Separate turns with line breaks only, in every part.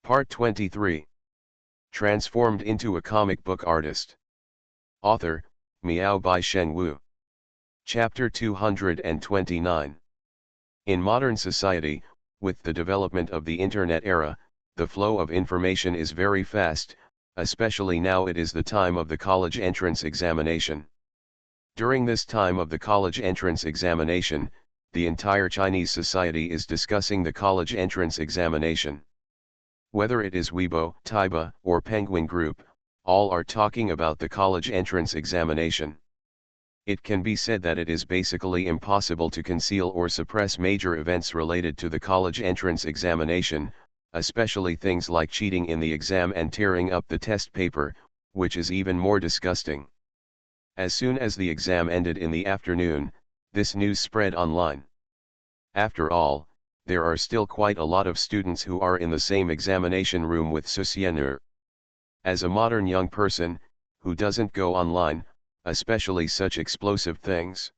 Part 23. Transformed into a comic book artist. Author, Miao by Shen Wu. Chapter 229. In modern society, with the development of the Internet era, the flow of information is very fast, especially now it is the time of the college entrance examination. During this time of the college entrance examination, the entire Chinese society is discussing the college entrance examination. Whether it is Weibo, Taiba, or Penguin Group, all are talking about the college entrance examination. It can be said that it is basically impossible to conceal or suppress major events related to the college entrance examination, especially things like cheating in the exam and tearing up the test paper, which is even more disgusting. As soon as the exam ended in the afternoon, this news spread online. After all, there are still quite a lot of students who are in the same examination room with Susienner. As a modern young person, who doesn't go online, especially such explosive things?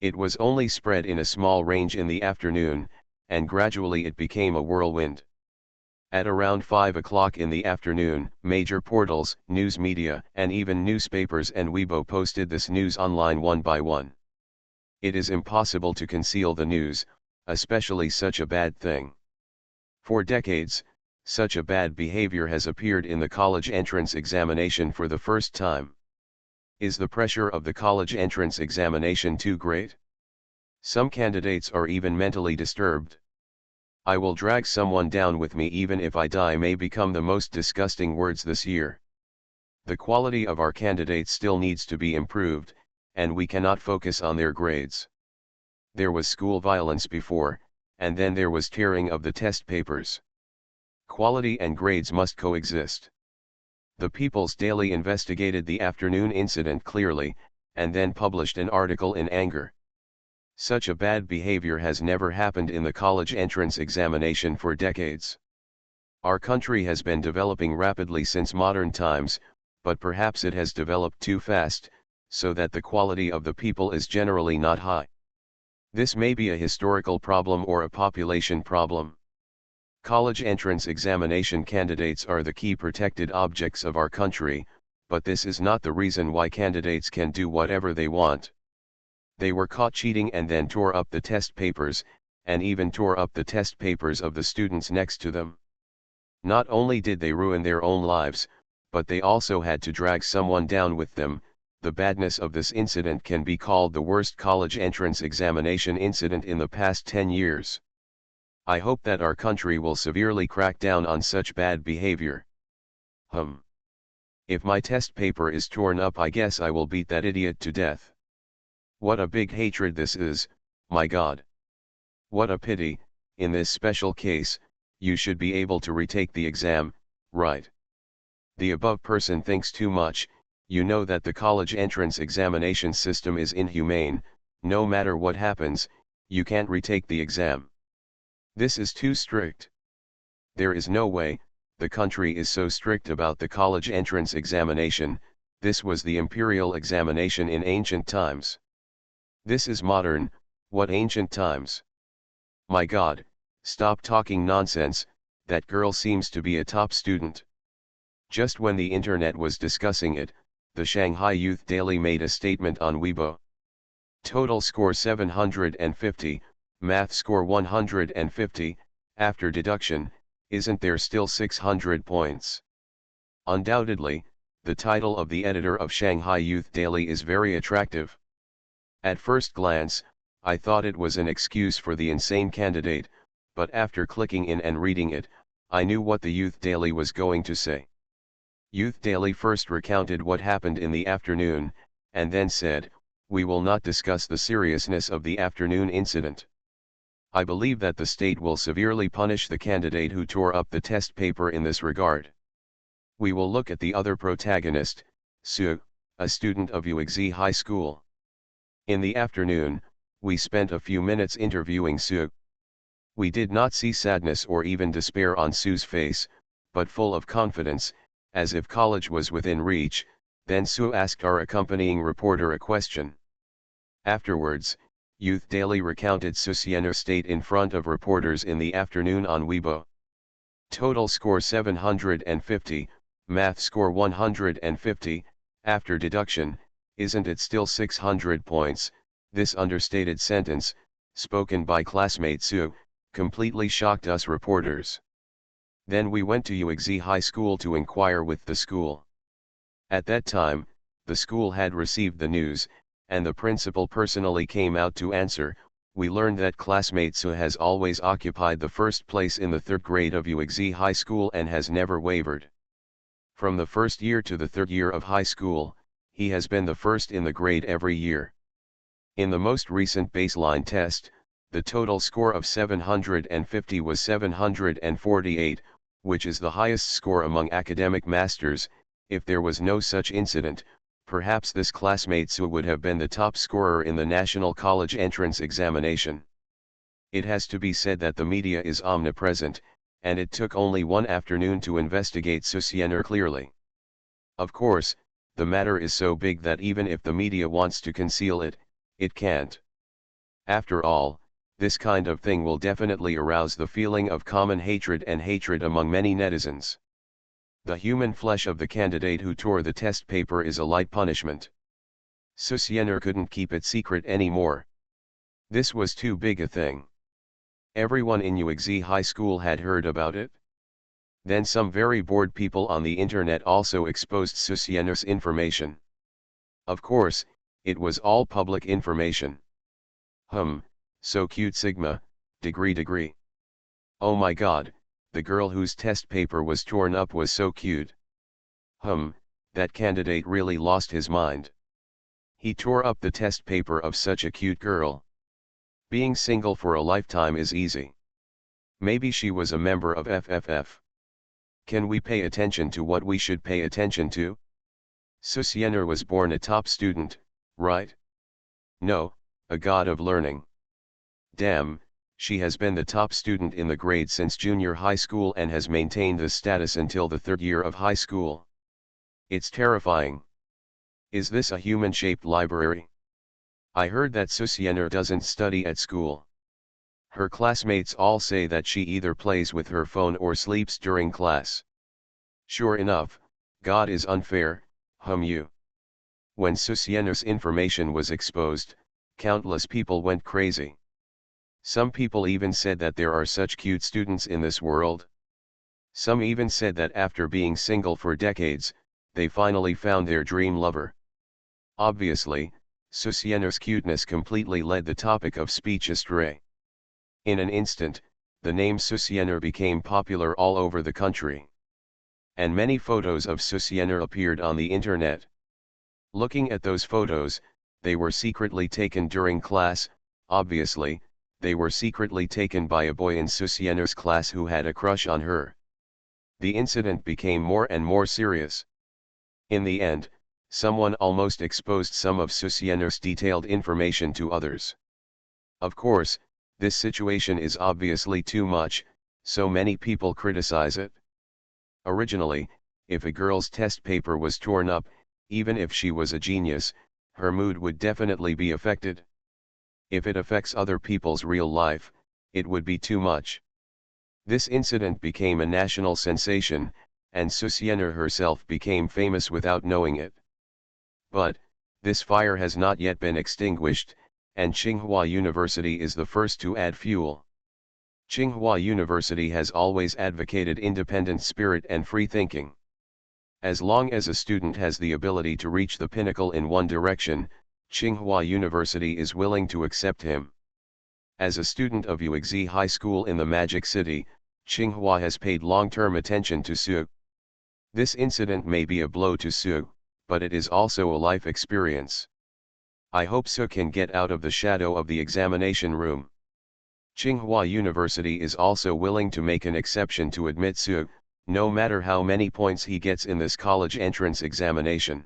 It was only spread in a small range in the afternoon, and gradually it became a whirlwind. At around 5 o'clock in the afternoon, major portals, news media, and even newspapers and Weibo posted this news online one by one. It is impossible to conceal the news, especially such a bad thing. For decades, such a bad behavior has appeared in the college entrance examination for the first time. Is the pressure of the college entrance examination too great? Some candidates are even mentally disturbed. "I will drag someone down with me even if I die" may become the most disgusting words this year. The quality of our candidates still needs to be improved, and we cannot focus on their grades. There was school violence before, and then there was tearing of the test papers. Quality and grades must coexist. The People's Daily investigated the afternoon incident clearly, and then published an article in anger. Such a bad behavior has never happened in the college entrance examination for decades. Our country has been developing rapidly since modern times, but perhaps it has developed too fast, so that the quality of the people is generally not high. This may be a historical problem or a population problem. College entrance examination candidates are the key protected objects of our country, but this is not the reason why candidates can do whatever they want. They were caught cheating and then tore up the test papers, and even tore up the test papers of the students next to them. Not only did they ruin their own lives, but they also had to drag someone down with them. The badness of this incident can be called the worst college entrance examination incident in the past 10 years. I hope that our country will severely crack down on such bad behavior. If my test paper is torn up, I guess I will beat that idiot to death. What a big hatred this is, my God. What a pity. In this special case, you should be able to retake the exam, right? The above person thinks too much. You know that the college entrance examination system is inhumane. No matter what happens, you can't retake the exam. This is too strict. There is no way. The country is so strict about the college entrance examination. This was the imperial examination in ancient times. This is modern. What ancient times? My God, stop talking nonsense. That girl seems to be a top student. Just when the internet was discussing it, the Shanghai Youth Daily made a statement on Weibo. Total score 750, math score 150, after deduction, isn't there still 600 points? Undoubtedly, the title of the editor of Shanghai Youth Daily is very attractive. At first glance, I thought it was an excuse for the insane candidate, but after clicking in and reading it, I knew what the Youth Daily was going to say. Youth Daily first recounted what happened in the afternoon, and then said, "We will not discuss the seriousness of the afternoon incident. I believe that the state will severely punish the candidate who tore up the test paper in this regard. We will look at the other protagonist, Su, a student of Yuexi High School." In the afternoon, we spent a few minutes interviewing Su. We did not see sadness or even despair on Su's face, but full of confidence, as if college was within reach. Then Su asked our accompanying reporter a question. Afterwards, Youth Daily recounted Susienner's state in front of reporters in the afternoon on Weibo. Total score 750, math score 150, after deduction, isn't it still 600 points? This understated sentence, spoken by classmate Sue, completely shocked us reporters. Then we went to UXZ High School to inquire with the school. At that time, the school had received the news, and the principal personally came out to answer. We learned that classmate Sue has always occupied the first place in the third grade of UXZ High School and has never wavered. From the first year to the third year of high school, he has been the first in the grade every year. In the most recent baseline test, the total score of 750 was 748, which is the highest score among academic masters. If there was no such incident, perhaps this classmate Sue would have been the top scorer in the National College Entrance Examination. It has to be said that the media is omnipresent, and it took only one afternoon to investigate Susianer clearly. Of course, the matter is so big that even if the media wants to conceal it, it can't. After all, this kind of thing will definitely arouse the feeling of common hatred and hatred among many netizens. The human flesh of the candidate who tore the test paper is a light punishment. Susianer couldn't keep it secret anymore. This was too big a thing. Everyone in UXZ High School had heard about it. Then some very bored people on the internet also exposed Susianer's information. Of course, it was all public information. So cute Sigma, degree. Oh my god, the girl whose test paper was torn up was so cute. That candidate really lost his mind. He tore up the test paper of such a cute girl. Being single for a lifetime is easy. Maybe she was a member of FFF. Can we pay attention to what we should pay attention to? Susianer was born a top student, right? No, a god of learning. Damn, she has been the top student in the grade since junior high school and has maintained this status until the third year of high school. It's terrifying. Is this a human-shaped library? I heard that Susianer doesn't study at school. Her classmates all say that she either plays with her phone or sleeps during class. Sure enough, God is unfair, you. When Susianer's information was exposed, countless people went crazy. Some people even said that there are such cute students in this world. Some even said that after being single for decades, they finally found their dream lover. Obviously, Susianer's cuteness completely led the topic of speech astray. In an instant, the name Susianer became popular all over the country. And many photos of Susianer appeared on the internet. Looking at those photos, they were secretly taken during class. Obviously, they were secretly taken by a boy in Susianer's class who had a crush on her. The incident became more and more serious. In the end, someone almost exposed some of Susianer's detailed information to others. Of course, this situation is obviously too much, so many people criticize it. Originally, if a girl's test paper was torn up, even if she was a genius, her mood would definitely be affected. If it affects other people's real life, it would be too much. This incident became a national sensation, and Susianer herself became famous without knowing it. But, this fire has not yet been extinguished, and Tsinghua University is the first to add fuel. Tsinghua University has always advocated independent spirit and free thinking. As long as a student has the ability to reach the pinnacle in one direction, Tsinghua University is willing to accept him. As a student of UXZ High School in the Magic City, Tsinghua has paid long-term attention to Sue. This incident may be a blow to Sue, but it is also a life experience. I hope Sue can get out of the shadow of the examination room. Tsinghua University is also willing to make an exception to admit Sue, no matter how many points he gets in this college entrance examination.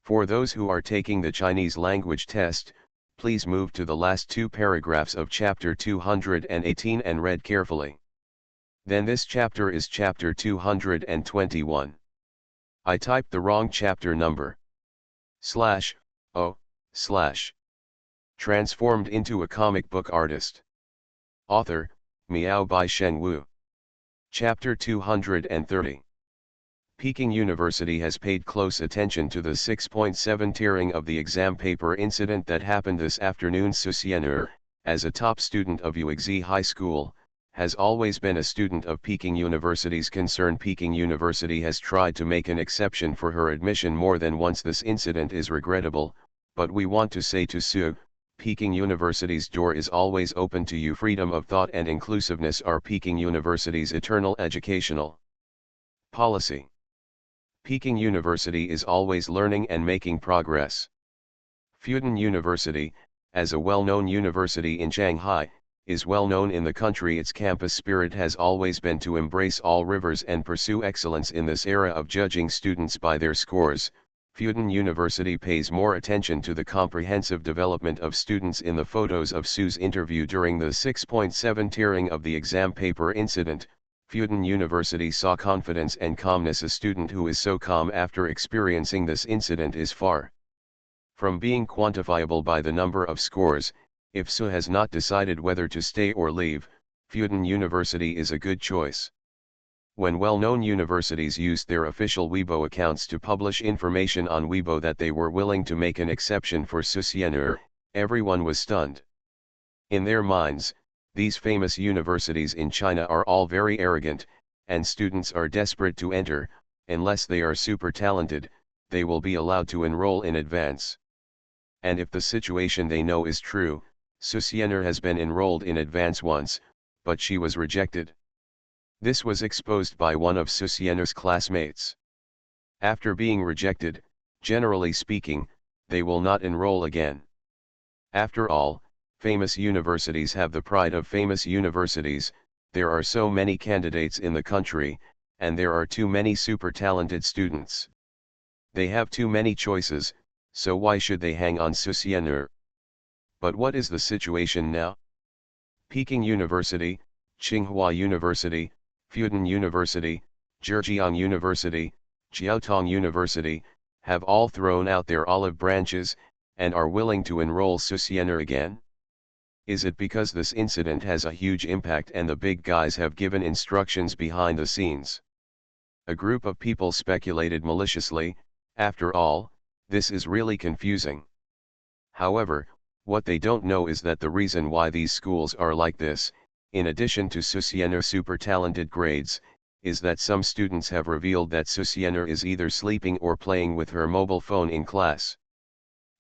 For those who are taking the Chinese language test, please move to the last two paragraphs of chapter 218 and read carefully. Then this chapter is chapter 221. I typed the wrong chapter number. / Transformed into a comic book artist. Author, Miao Bai Sheng Wu. Chapter 230. Peking University has paid close attention to the 6.7 tearing of the exam paper incident that happened this afternoon. Susienur, as a top student of Yuexi High School, has always been a student of Peking University's concern. Peking University has tried to make an exception for her admission more than once. This incident is regrettable, but we want to say to Su, Peking University's door is always open to you. Freedom of thought and inclusiveness are Peking University's eternal educational policy. Peking University is always learning and making progress. Fudan University, as a well-known university in Shanghai, is well known in the country. Its campus spirit has always been to embrace all rivers and pursue excellence. In this era of judging students by their scores, Fudan University pays more attention to the comprehensive development of students. In the photos of Su's interview during the 6.7 tearing of the exam paper incident, Fudan University saw confidence and calmness. A student who is so calm after experiencing this incident is far from being quantifiable by the number of scores. If Su has not decided whether to stay or leave, Fudan University is a good choice. When well-known universities used their official Weibo accounts to publish information on Weibo that they were willing to make an exception for Susienur, everyone was stunned. In their minds, these famous universities in China are all very arrogant, and students are desperate to enter. Unless they are super talented, they will be allowed to enroll in advance. And if the situation they know is true, Susienur has been enrolled in advance once, but she was rejected. This was exposed by one of Susienur's classmates. After being rejected, generally speaking, they will not enroll again. After all, famous universities have the pride of famous universities. There are so many candidates in the country, and there are too many super talented students. They have too many choices, so why should they hang on Susienur? But what is the situation now? Peking University, Tsinghua University, Fudan University, Zhejiang University, Jiaotong University, have all thrown out their olive branches, and are willing to enroll Susienur again? Is it because this incident has a huge impact and the big guys have given instructions behind the scenes? A group of people speculated maliciously. After all, this is really confusing. However, what they don't know is that the reason why these schools are like this, in addition to Susienur's super talented grades, is that some students have revealed that Susienur is either sleeping or playing with her mobile phone in class.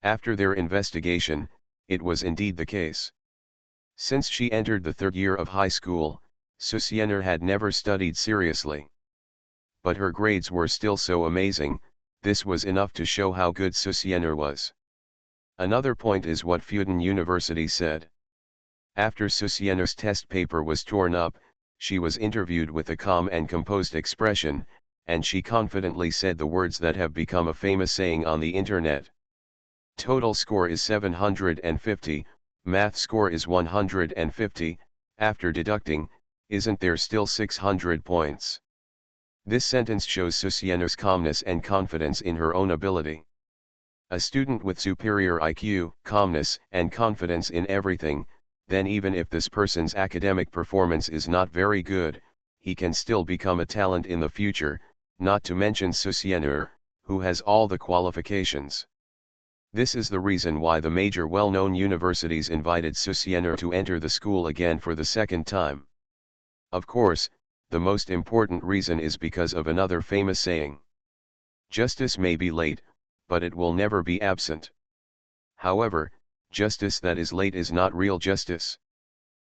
After their investigation, it was indeed the case. Since she entered the third year of high school, Susienur had never studied seriously. But her grades were still so amazing. This was enough to show how good Susienur was. Another point is what Fudan University said. After Susienur's test paper was torn up, she was interviewed with a calm and composed expression, and she confidently said the words that have become a famous saying on the internet. Total score is 750, math score is 150, after deducting, isn't there still 600 points? This sentence shows Susienur's calmness and confidence in her own ability. A student with superior IQ, calmness, and confidence in everything, then even if this person's academic performance is not very good, he can still become a talent in the future, not to mention Susienur, who has all the qualifications. This is the reason why the major well-known universities invited Susienur to enter the school again for the second time. Of course, the most important reason is because of another famous saying. Justice may be late, but it will never be absent. However, justice that is late is not real justice.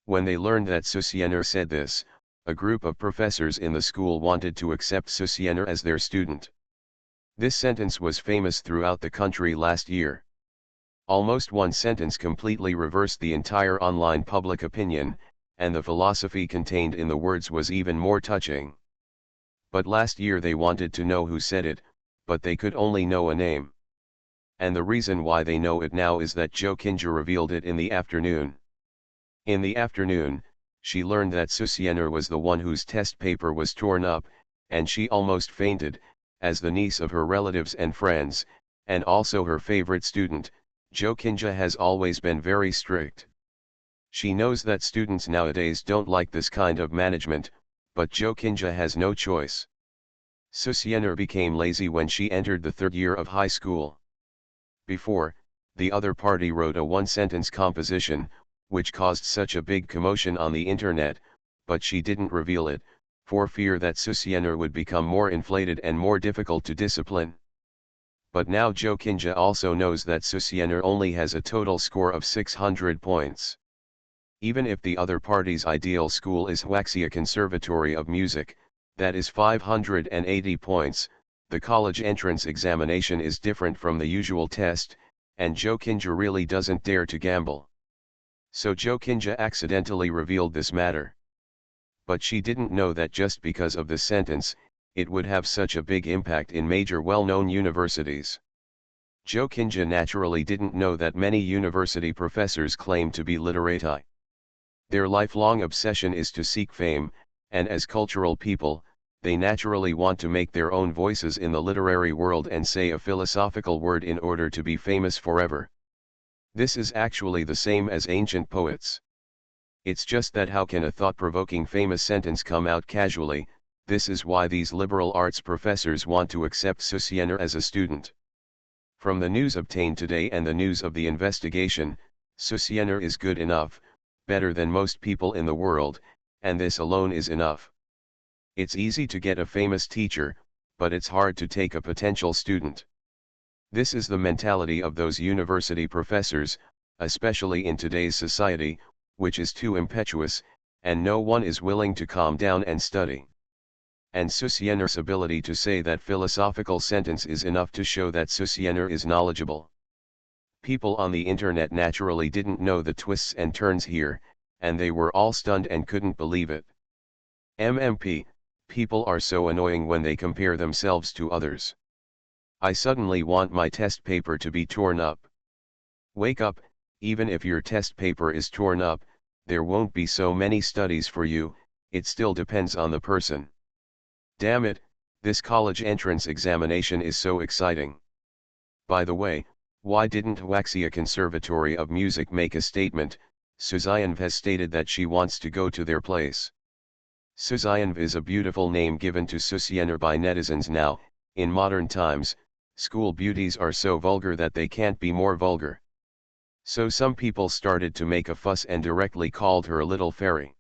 When they learned that Susienur said this, a group of professors in the school wanted to accept Susienur as their student. This sentence was famous throughout the country last year. Almost one sentence completely reversed the entire online public opinion, and the philosophy contained in the words was even more touching. But last year they wanted to know who said it, but they could only know a name. And the reason why they know it now is that Zhou Qinzhi revealed it in the afternoon. In the afternoon, she learned that Susienur was the one whose test paper was torn up, and she almost fainted. As the niece of her relatives and friends, and also her favorite student, Zhou Qinzhi has always been very strict. She knows that students nowadays don't like this kind of management, but Jokinja has no choice. Susiener became lazy when she entered the third year of high school. Before, the other party wrote a one-sentence composition, which caused such a big commotion on the internet, but she didn't reveal it, for fear that Susiener would become more inflated and more difficult to discipline. But now Jokinja also knows that Susiener only has a total score of 600 points. Even if the other party's ideal school is Huaxia Conservatory of Music, that is 580 points, the college entrance examination is different from the usual test, and Jokinja really doesn't dare to gamble. So Jokinja accidentally revealed this matter. But she didn't know that just because of this sentence, it would have such a big impact in major well-known universities. Jokinja naturally didn't know that many university professors claim to be literati. Their lifelong obsession is to seek fame, and as cultural people, they naturally want to make their own voices in the literary world and say a philosophical word in order to be famous forever. This is actually the same as ancient poets. It's just that how can a thought-provoking famous sentence come out casually? This is why these liberal arts professors want to accept Susiener as a student. From the news obtained today and the news of the investigation, Susiener is good enough, better than most people in the world, and this alone is enough. It's easy to get a famous teacher, but it's hard to take a potential student. This is the mentality of those university professors, especially in today's society, which is too impetuous, and no one is willing to calm down and study. And Susiener's ability to say that philosophical sentence is enough to show that Susiener is knowledgeable. People on the internet naturally didn't know the twists and turns here, and they were all stunned and couldn't believe it. MMP, people are so annoying when they compare themselves to others. I suddenly want my test paper to be torn up. Wake up, even if your test paper is torn up, there won't be so many studies for you, it still depends on the person. Damn it, this college entrance examination is so exciting. By the way, why didn't Huaxia Conservatory of Music make a statement? Suzayanv has stated that she wants to go to their place. Suzayanv is a beautiful name given to Susiener by netizens now. In modern times, school beauties are so vulgar that they can't be more vulgar. So some people started to make a fuss and directly called her a little fairy.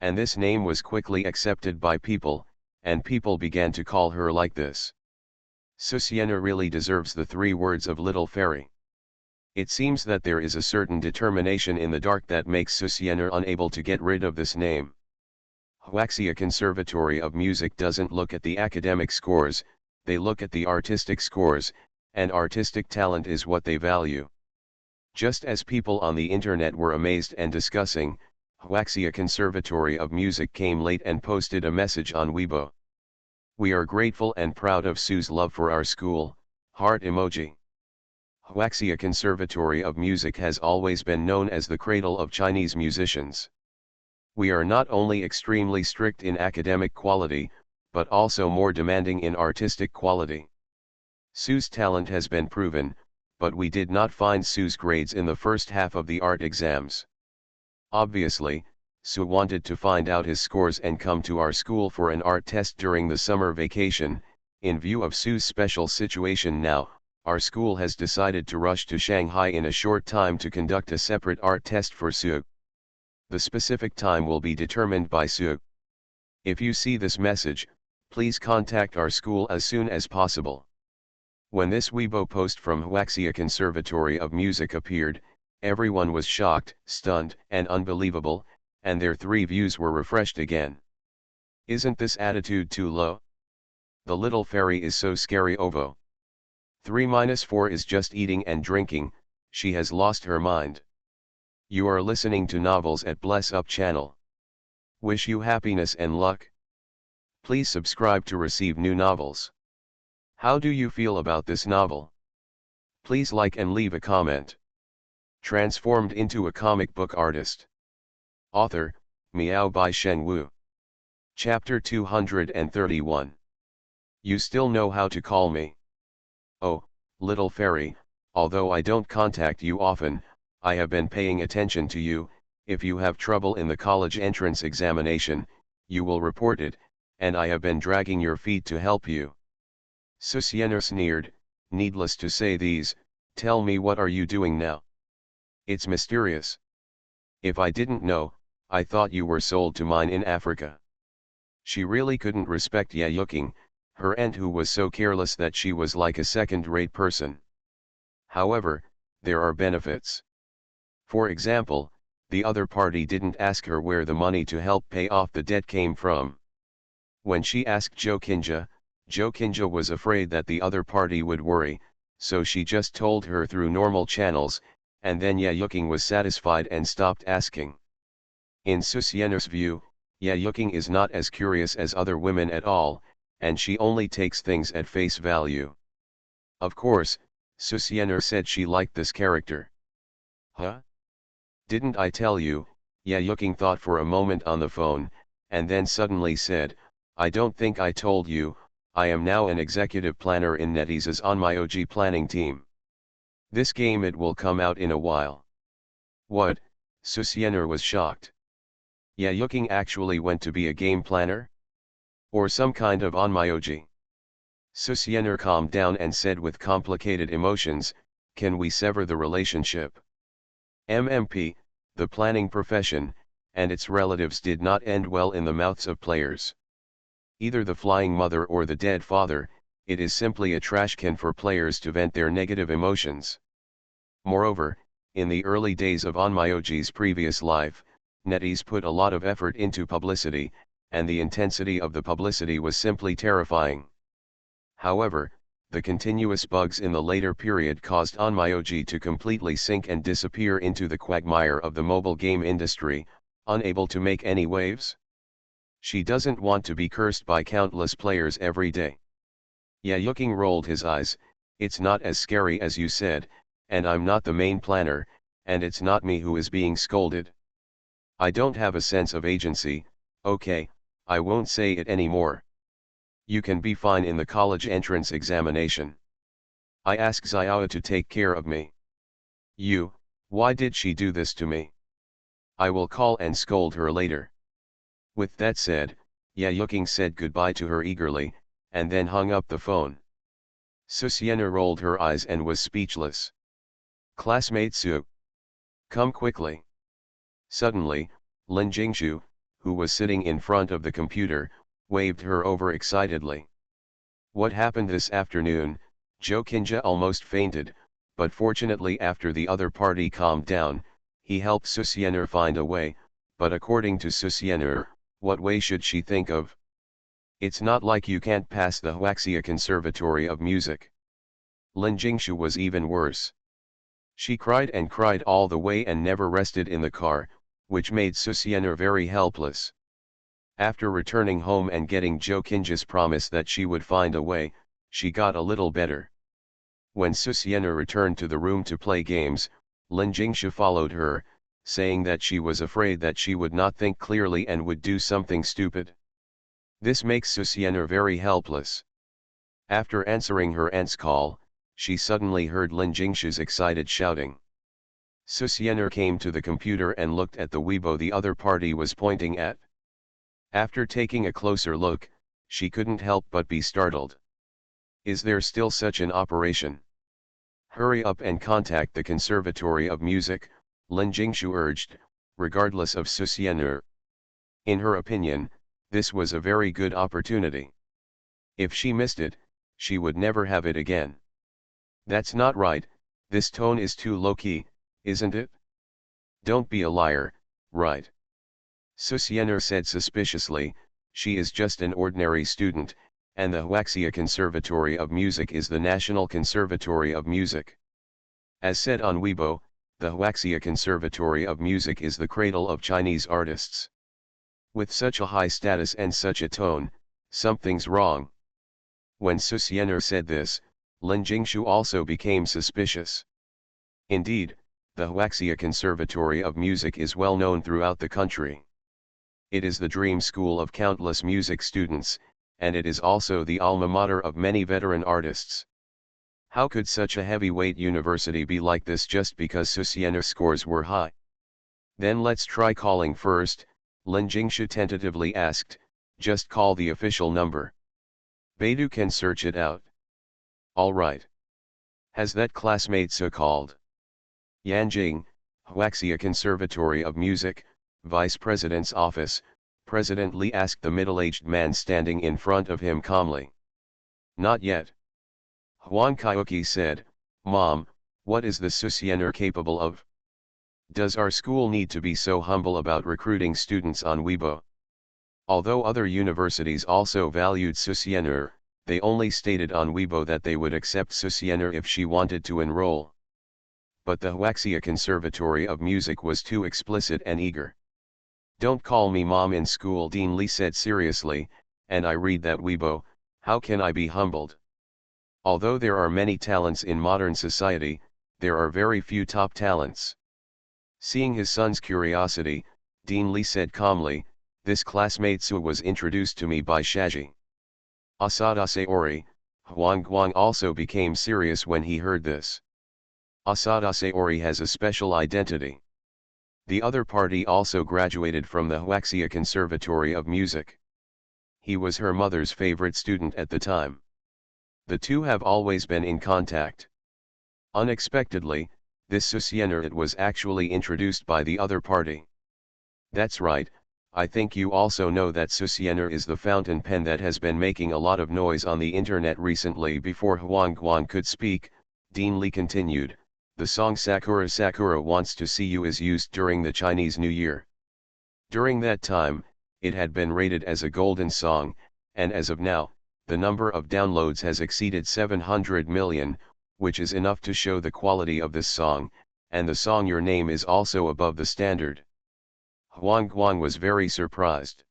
And this name was quickly accepted by people, and people began to call her like this. Susiener really deserves the 3 words of little fairy. It seems that there is a certain determination in the dark that makes Susiener unable to get rid of this name. Huaxia Conservatory of Music doesn't look at the academic scores, they look at the artistic scores, and artistic talent is what they value. Just as people on the internet were amazed and discussing, Huaxia Conservatory of Music came late and posted a message on Weibo. We are grateful and proud of Sue's love for our school, heart emoji. Huaxia Conservatory of Music has always been known as the cradle of Chinese musicians. We are not only extremely strict in academic quality, but also more demanding in artistic quality. Sue's talent has been proven, but we did not find Sue's grades in the first half of the art exams. Obviously, Sue wanted to find out his scores and come to our school for an art test during the summer vacation. In view of Sue's special situation now, our school has decided to rush to Shanghai in a short time to conduct a separate art test for Sue. The specific time will be determined by Sue. If you see this message, please contact our school as soon as possible. When this Weibo post from Huaxia Conservatory of Music appeared, everyone was shocked, stunned, and unbelievable, and their 3 views were refreshed again. Isn't this attitude too low? The little fairy is so scary ovo. 3-4 is just eating and drinking, she has lost her mind. You are listening to Novels at Bless Up channel. Wish you happiness and luck. Please subscribe to receive new novels. How do you feel about this novel? Please like and leave a comment. Transformed into a comic book artist. Author, Miao by Sheng Wu. Chapter 231. You still know how to call me. Oh, little fairy, although I don't contact you often, I have been paying attention to you. If you have trouble in the college entrance examination, you will report it, and I have been dragging your feet to help you. Susiener sneered, needless to say tell me what are you doing now? It's mysterious. If I didn't know, I thought you were sold to mine in Africa. She really couldn't respect Yayuking, her aunt who was so careless that she was like a second-rate person. However, there are benefits. For example, the other party didn't ask her where the money to help pay off the debt came from. When she asked Jokinja was afraid that the other party would worry, so she just told her through normal channels, and then Yayuking was satisfied and stopped asking. In Susiener's view, Yayuking is not as curious as other women at all, and she only takes things at face value. Of course, Susiener said she liked this character. Huh? Didn't I tell you? Yayuking thought for a moment on the phone, and then suddenly said, I don't think I told you, I am now an executive planner in NetEase's OnMyOG planning team. This game it will come out in a while. What? Susiener was shocked. Yayuking actually went to be a game planner? Or some kind of OnMyOG? Susiener calmed down and said with complicated emotions, can we sever the relationship? MMP, the planning profession, and its relatives did not end well in the mouths of players. Either the flying mother or the dead father, it is simply a trash can for players to vent their negative emotions. Moreover, in the early days of OnMyOG's previous life, NetEase put a lot of effort into publicity, and the intensity of the publicity was simply terrifying. However, the continuous bugs in the later period caused OnMyOG to completely sink and disappear into the quagmire of the mobile game industry, unable to make any waves. She doesn't want to be cursed by countless players every day. Yayuking rolled his eyes, it's not as scary as you said, and I'm not the main planner, and it's not me who is being scolded. I don't have a sense of agency, okay, I won't say it anymore. You can be fine in the college entrance examination. I asked Xiao to take care of me. Why did she do this to me? I will call and scold her later. With that said, Yayuking said goodbye to her eagerly, and then hung up the phone. Susiener rolled her eyes and was speechless. Classmate Su. Come quickly. Suddenly, Lin Jingshu, who was sitting in front of the computer, waved her over excitedly. What happened this afternoon? Jokinja almost fainted, but fortunately after the other party calmed down, he helped Susiener find a way, but according to Susiener, what way should she think of? It's not like you can't pass the Huaxia Conservatory of Music. Lin Jingshu was even worse. She cried and cried all the way and never rested in the car, which made Susiener very helpless. After returning home and getting Jokinja's promise that she would find a way, she got a little better. When Susiener returned to the room to play games, Lin Jingshu followed her, saying that she was afraid that she would not think clearly and would do something stupid. This makes Susiener very helpless. After answering her aunt's call, she suddenly heard Lin Jingshu's excited shouting. Susiener came to the computer and looked at the Weibo the other party was pointing at. After taking a closer look, she couldn't help but be startled. Is there still such an operation? Hurry up and contact the Conservatory of Music, Lin Jingshu urged, regardless of Susiener. In her opinion, this was a very good opportunity. If she missed it, she would never have it again. That's not right, this tone is too low-key, isn't it? Don't be a liar, right? Susiener said suspiciously, she is just an ordinary student, and the Huaxia Conservatory of Music is the National Conservatory of Music. As said on Weibo, the Huaxia Conservatory of Music is the cradle of Chinese artists. With such a high status and such a tone, something's wrong. When Susiener said this, Lin Jingshu also became suspicious. Indeed, the Huaxia Conservatory of Music is well known throughout the country. It is the dream school of countless music students, and it is also the alma mater of many veteran artists. How could such a heavyweight university be like this just because Susiener's scores were high? Then let's try calling first, Lin Jingsha tentatively asked, just call the official number. Beidou can search it out. Alright. Has that classmate so called? Yanjing, Huaxia Conservatory of Music, Vice President's office, President Li asked the middle-aged man standing in front of him calmly. Not yet. Huang Kaiuki said, Mom, what is the Susiener capable of? Does our school need to be so humble about recruiting students on Weibo? Although other universities also valued Susiener, they only stated on Weibo that they would accept Susiener if she wanted to enroll. But the Huaxia Conservatory of Music was too explicit and eager. Don't call me mom in school, Dean Li said seriously, and I read that Weibo, how can I be humbled? Although there are many talents in modern society, there are very few top talents. Seeing his son's curiosity, Dean Li said calmly, this classmate Su was introduced to me by Shaji. Asada Saori, Huang Guang also became serious when he heard this. Asada Saori has a special identity. The other party also graduated from the Huaxia Conservatory of Music. He was her mother's favorite student at the time. The two have always been in contact. Unexpectedly, this Susiener was actually introduced by the other party. That's right, I think you also know that Susiener is the fountain pen that has been making a lot of noise on the internet recently. Before Huang Guang could speak, Dean Li continued, the song Sakura Sakura Wants to See You is used during the Chinese New Year. During that time, it had been rated as a golden song, and as of now, the number of downloads has exceeded 700 million, which is enough to show the quality of this song, and the song Your Name is also above the standard. Huang Guang was very surprised.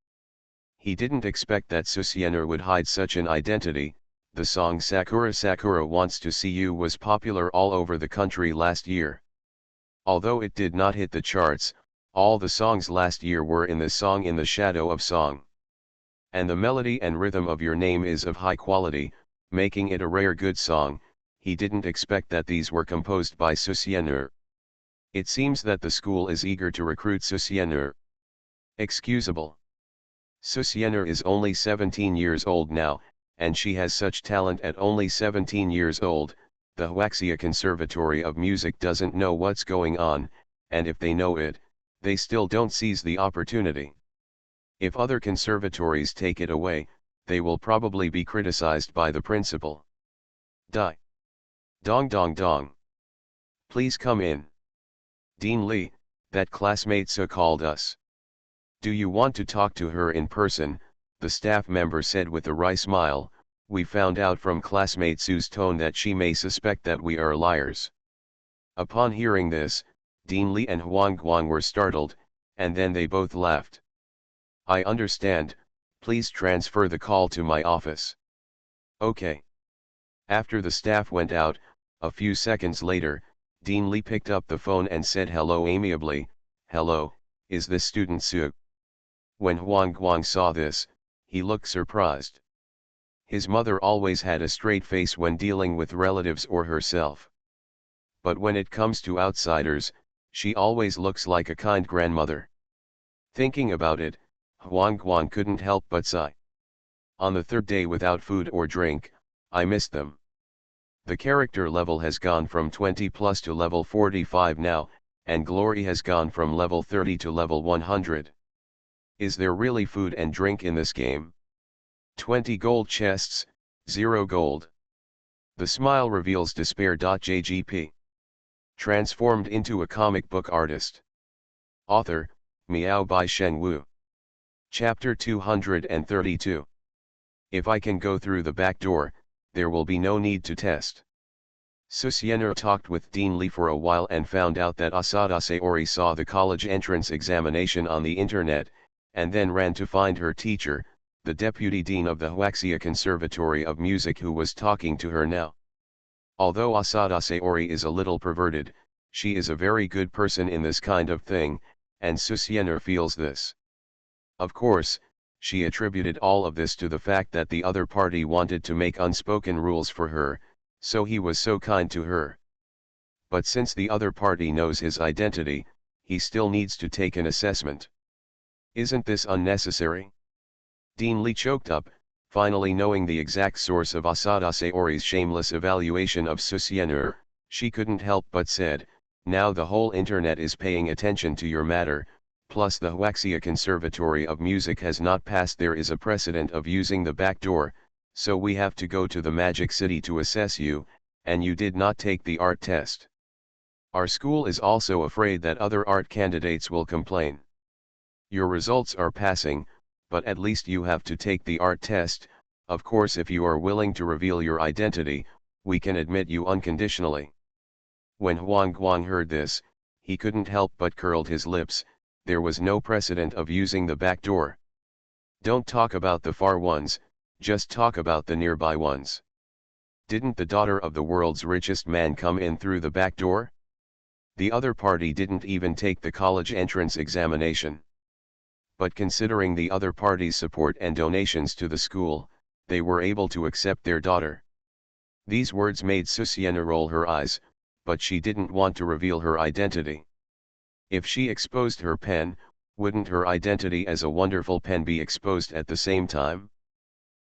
He didn't expect that Susiener would hide such an identity. The song Sakura Sakura Wants to See You was popular all over the country last year. Although it did not hit the charts, all the songs last year were in the song In the Shadow of Song. And the melody and rhythm of Your Name is of high quality, making it a rare good song. He didn't expect that these were composed by Susiener. It seems that the school is eager to recruit Susiener. Excusable. Susiener is only 17 years old now, and she has such talent at only 17 years old. The Huaxia Conservatory of Music doesn't know what's going on, and if they know it, they still don't seize the opportunity. If other conservatories take it away, they will probably be criticized by the principal. Die. Dong dong dong. Please come in. Dean Li, that classmate so called us. Do you want to talk to her in person? The staff member said with a wry smile. We found out from classmate Su's tone that she may suspect that we are liars. Upon hearing this, Dean Li and Huang Guang were startled, and then they both laughed. I understand, please transfer the call to my office. Okay. After the staff went out, a few seconds later, Dean Li picked up the phone and said hello amiably. Hello, is this student Su? When Huang Guang saw this, he looked surprised. His mother always had a straight face when dealing with relatives or herself. But when it comes to outsiders, she always looks like a kind grandmother. Thinking about it, Huang Guang couldn't help but sigh. On the third day without food or drink, I missed them. The character level has gone from 20 plus to level 45 now, and glory has gone from level 30 to level 100. Is there really food and drink in this game? 20 gold chests, 0 gold. The smile reveals despair.jgp. Transformed into a comic book artist. Author, Miao by Shen Wu. Chapter 232. If I can go through the back door, there will be no need to test. Susiener talked with Dean Li for a while and found out that Asada Saori saw the college entrance examination on the internet, and then ran to find her teacher, the deputy dean of the Huaxia Conservatory of Music, who was talking to her now. Although Asada Saori is a little perverted, she is a very good person in this kind of thing, and Susiener feels this. Of course, she attributed all of this to the fact that the other party wanted to make unspoken rules for her, so he was so kind to her. But since the other party knows his identity, he still needs to take an assessment. Isn't this unnecessary? Dean Lee choked up, finally knowing the exact source of Asada Sayori's shameless evaluation of Susienur. She couldn't help but said, now the whole internet is paying attention to your matter, plus the Huaxia Conservatory of Music has not passed. There is a precedent of using the back door, so we have to go to the Magic City to assess you, and you did not take the art test. Our school is also afraid that other art candidates will complain. Your results are passing, but at least you have to take the art test. Of course, if you are willing to reveal your identity, we can admit you unconditionally. When Huang Guang heard this, he couldn't help but curled his lips. There was no precedent of using the back door. Don't talk about the far ones, just talk about the nearby ones. Didn't the daughter of the world's richest man come in through the back door? The other party didn't even take the college entrance examination. But considering the other party's support and donations to the school, they were able to accept their daughter. These words made Susiena roll her eyes, but she didn't want to reveal her identity. If she exposed her pen, wouldn't her identity as a wonderful pen be exposed at the same time?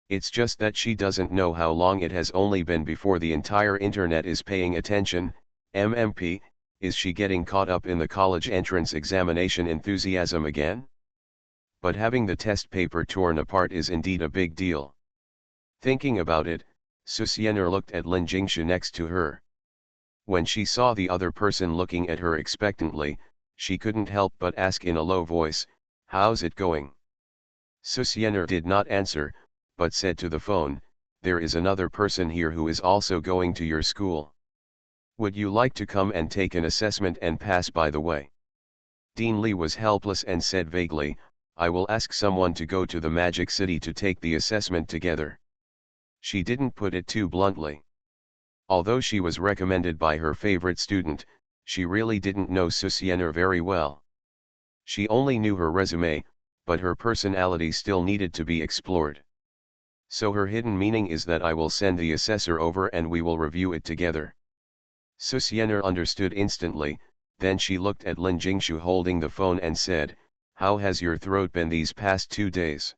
It's just that she doesn't know how long it has only been before the entire internet is paying attention. MMP, is she getting caught up in the college entrance examination enthusiasm again? But having the test paper torn apart is indeed a big deal. Thinking about it, Susiena looked at Lin Jingshu next to her. When she saw the other person looking at her expectantly, she couldn't help but ask in a low voice, how's it going? Susiena did not answer, but said to the phone, there is another person here who is also going to your school. Would you like to come and take an assessment and pass by the way? Dean Lee was helpless and said vaguely, I will ask someone to go to the Magic City to take the assessment together. She didn't put it too bluntly. Although she was recommended by her favorite student, she really didn't know Susiena very well. She only knew her resume, but her personality still needed to be explored. So her hidden meaning is that I will send the assessor over and we will review it together. Susiena understood instantly, then she looked at Lin Jingshu holding the phone and said, how has your throat been these past 2 days?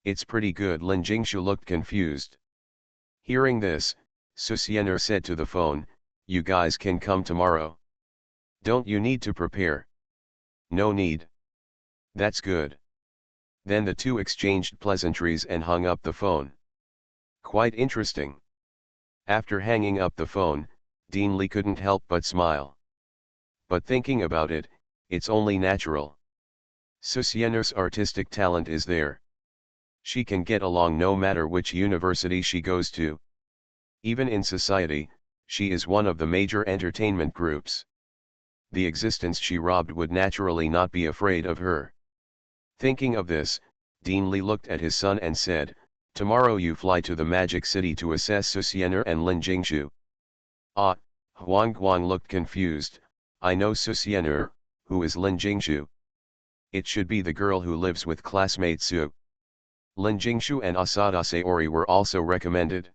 It's pretty good. Lin Jingshu looked confused. Hearing this, Susiena said to the phone, you guys can come tomorrow. Don't you need to prepare? No need. That's good. Then the two exchanged pleasantries and hung up the phone. Quite interesting. After hanging up the phone, Dean Lee couldn't help but smile. But thinking about it, it's only natural. Susiena's artistic talent is there. She can get along no matter which university she goes to. Even in society, she is one of the major entertainment groups. The existence she robbed would naturally not be afraid of her. Thinking of this, Dean Lee looked at his son and said, tomorrow you fly to the Magic City to assess Susiena and Lin Jingshu. Ah, Huang Guang looked confused. I know Susiena, who is Lin Jingshu? It should be the girl who lives with classmate Su. Lin Jingshu and Asada Sayori were also recommended.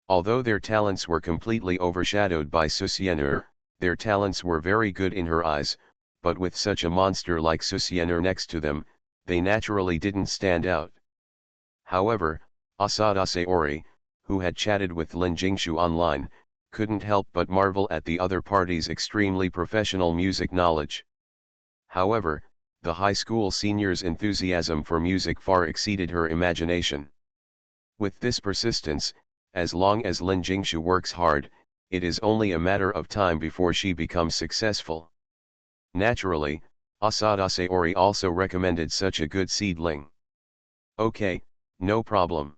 Although their talents were completely overshadowed by Susiena, their talents were very good in her eyes, but with such a monster like Susiena next to them, they naturally didn't stand out. However, Asada Sayori, who had chatted with Lin Jingshu online, couldn't help but marvel at the other party's extremely professional music knowledge. However, the high school senior's enthusiasm for music far exceeded her imagination. With this persistence, as long as Lin Jingshu works hard, it is only a matter of time before she becomes successful. Naturally, Asada Sayori also recommended such a good seedling. Okay, no problem.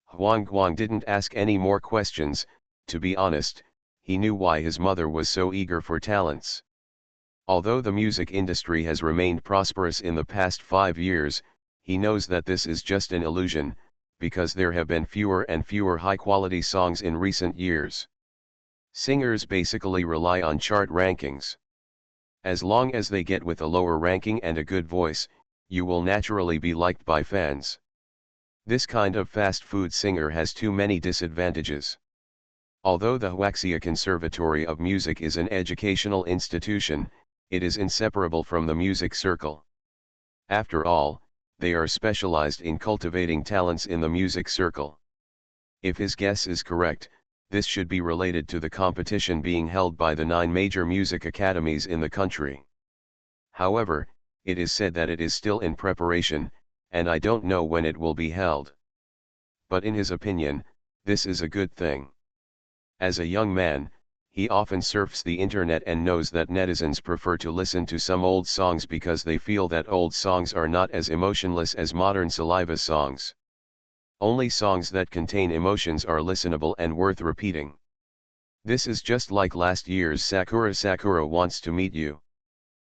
Huang Guang didn't ask any more questions. To be honest, he knew why his mother was so eager for talents. Although the music industry has remained prosperous in the past 5 years, he knows that this is just an illusion, because there have been fewer and fewer high-quality songs in recent years. Singers basically rely on chart rankings. As long as they get with a lower ranking and a good voice, you will naturally be liked by fans. This kind of fast food singer has too many disadvantages. Although the Huaxia Conservatory of Music is an educational institution, it is inseparable from the music circle. After all, they are specialized in cultivating talents in the music circle. If his guess is correct, this should be related to the competition being held by the 9 major music academies in the country. However, it is said that it is still in preparation, and I don't know when it will be held. But in his opinion, this is a good thing. As a young man, he often surfs the internet and knows that netizens prefer to listen to some old songs because they feel that old songs are not as emotionless as modern saliva songs. Only songs that contain emotions are listenable and worth repeating. This is just like last year's Sakura Sakura Wants to Meet You.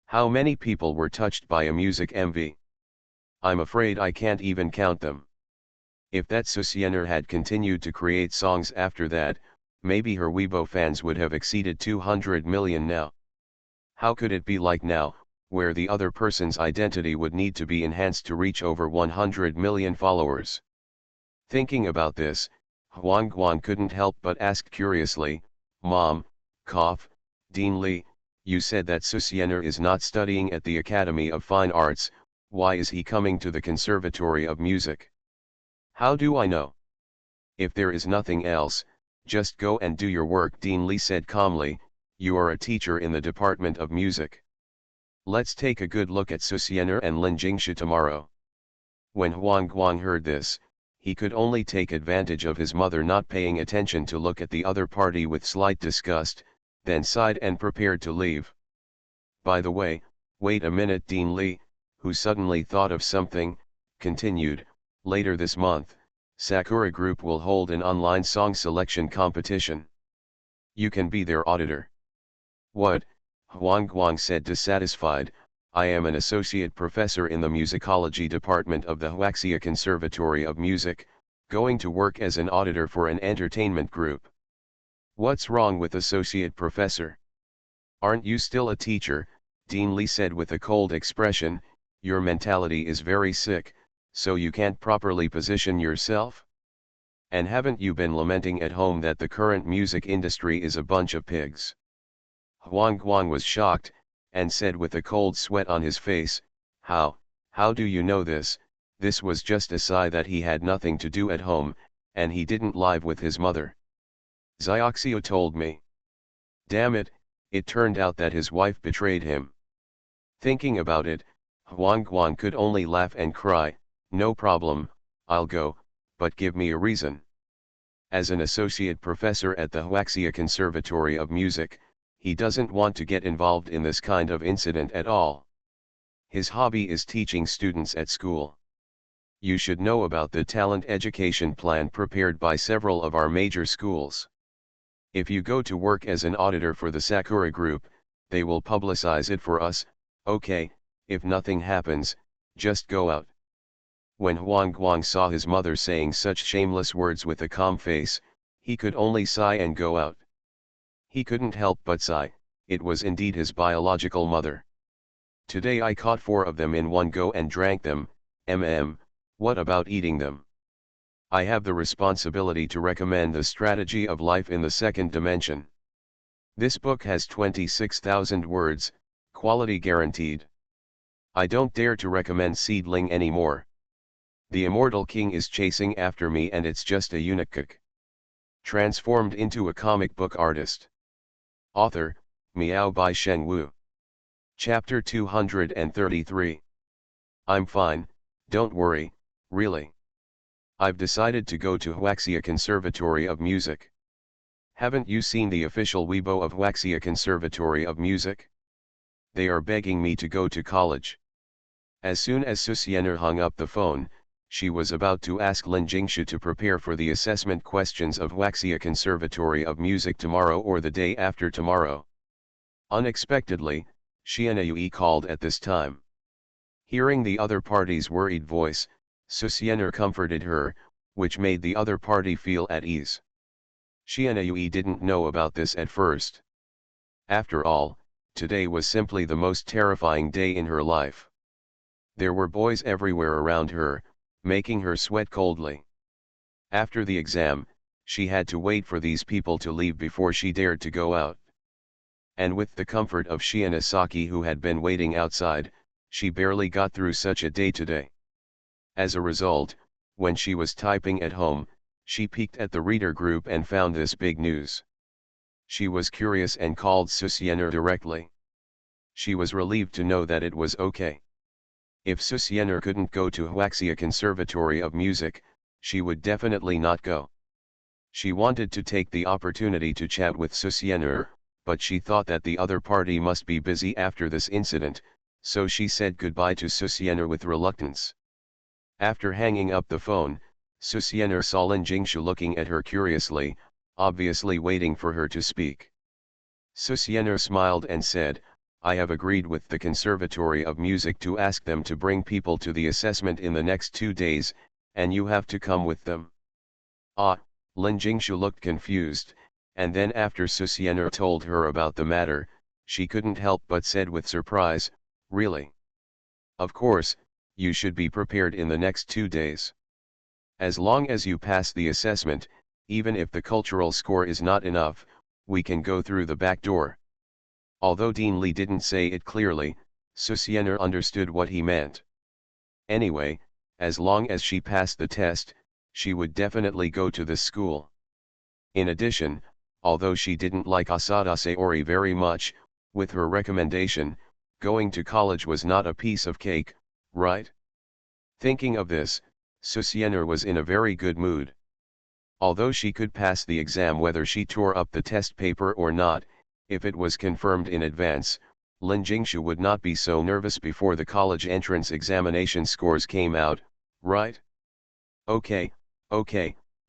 How many people were touched by a music MV? I'm afraid I can't even count them. If that Susiener had continued to create songs after that, maybe her Weibo fans would have exceeded 200 million now. How could it be like now, where the other person's identity would need to be enhanced to reach over 100 million followers? Thinking about this, Huang Guang couldn't help but ask curiously, Mom, Dean Li, you said that Susiener is not studying at the Academy of Fine Arts, why is he coming to the Conservatory of Music? How do I know? If there is nothing else, just go and do your work, Dean Li said calmly. You are a teacher in the Department of Music. Let's take a good look at Susiener and Lin Jingshu tomorrow. When Huang Guang heard this, he could only take advantage of his mother not paying attention to look at the other party with slight disgust, then sighed and prepared to leave. By the way, wait a minute, Dean Li, who suddenly thought of something, continued, later this month, Sakura Group will hold an online song selection competition. You can be their auditor. What? Huang Guang said dissatisfied. I am an associate professor in the musicology department of the Huaxia Conservatory of Music, going to work as an auditor for an entertainment group. What's wrong with associate professor? Aren't you still a teacher? Dean Li said with a cold expression. Your mentality is very sick, so you can't properly position yourself? And haven't you been lamenting at home that the current music industry is a bunch of pigs? Huang Guang was shocked, and said with a cold sweat on his face, how do you know this? This was just a sigh that he had nothing to do at home, and he didn't live with his mother. Zioxio told me. Damn it, it turned out that his wife betrayed him. Thinking about it, Huang Guang could only laugh and cry, no problem, I'll go, but give me a reason. As an associate professor at the Huaxia Conservatory of Music, he doesn't want to get involved in this kind of incident at all. His hobby is teaching students at school. You should know about the talent education plan prepared by several of our major schools. If you go to work as an auditor for the Sakura Group, they will publicize it for us. Okay, if nothing happens, just go out. When Huang Guang saw his mother saying such shameless words with a calm face, he could only sigh and go out. He couldn't help but sigh, it was indeed his biological mother. Today I caught 4 of them in one go and drank them, what about eating them? I have the responsibility to recommend the strategy of life in the second dimension. This book has 26,000 words, quality guaranteed. I don't dare to recommend Seedling anymore. The immortal king is chasing after me and it's just a unicorn. Transformed into a comic book artist. Author, Miao Bai Shen Wu. Chapter 233. I'm fine, don't worry, really. I've decided to go to Huaxia Conservatory of Music. Haven't you seen the official Weibo of Huaxia Conservatory of Music? They are begging me to go to college. As soon as Susiener hung up the phone, she was about to ask Lin Jingshu to prepare for the assessment questions of Huaxia Conservatory of Music tomorrow or the day after tomorrow. Unexpectedly, Xiana Yui called at this time. Hearing the other party's worried voice, Susiener comforted her, which made the other party feel at ease. Xiana Yui didn't know about this at first. After all, today was simply the most terrifying day in her life. There were boys everywhere around her, making her sweat coldly. After the exam, she had to wait for these people to leave before she dared to go out. And with the comfort of Shianasaki who had been waiting outside, She barely got through such a day today. As a result, when she was typing at home, she peeked at the reader group and found this big news. She was curious and called Susiener directly. She was relieved to know that it was okay. If Susiener couldn't go to Huaxia Conservatory of Music, she would definitely not go. She wanted to take the opportunity to chat with Susiener, but she thought that the other party must be busy after this incident, so she said goodbye to Susiener with reluctance. After hanging up the phone, Susiener saw Lin Jingshu looking at her curiously, obviously waiting for her to speak. Susiener smiled and said, I have agreed with the Conservatory of Music to ask them to bring people to the assessment in the next 2 days, and you have to come with them. Ah, Lin Jingshu looked confused, and then after Susiener told her about the matter, she couldn't help but said with surprise, really? Of course, you should be prepared in the next 2 days. As long as you pass the assessment, even if the cultural score is not enough, we can go through the back door. Although Dean Li didn't say it clearly, Susiener understood what he meant. Anyway, as long as she passed the test, she would definitely go to this school. In addition, although she didn't like Asada Sayori very much, with her recommendation, going to college was not a piece of cake, right? Thinking of this, Susiener was in a very good mood. Although she could pass the exam whether she tore up the test paper or not, if it was confirmed in advance, Lin Jingshu would not be so nervous before the college entrance examination scores came out, right? Okay,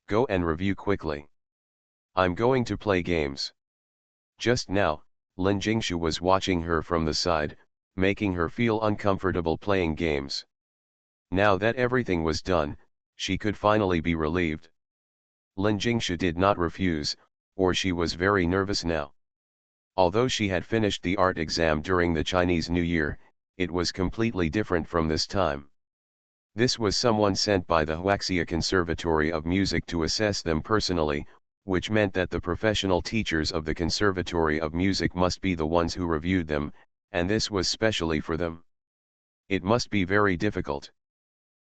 go and review quickly. I'm going to play games. Just now, Lin Jingshu was watching her from the side, making her feel uncomfortable playing games. Now that everything was done, she could finally be relieved. Lin Jingshu did not refuse, or she was very nervous now. Although she had finished the art exam during the Chinese New Year, it was completely different from this time. This was someone sent by the Huaxia Conservatory of Music to assess them personally, which meant that the professional teachers of the Conservatory of Music must be the ones who reviewed them, and this was specially for them. It must be very difficult.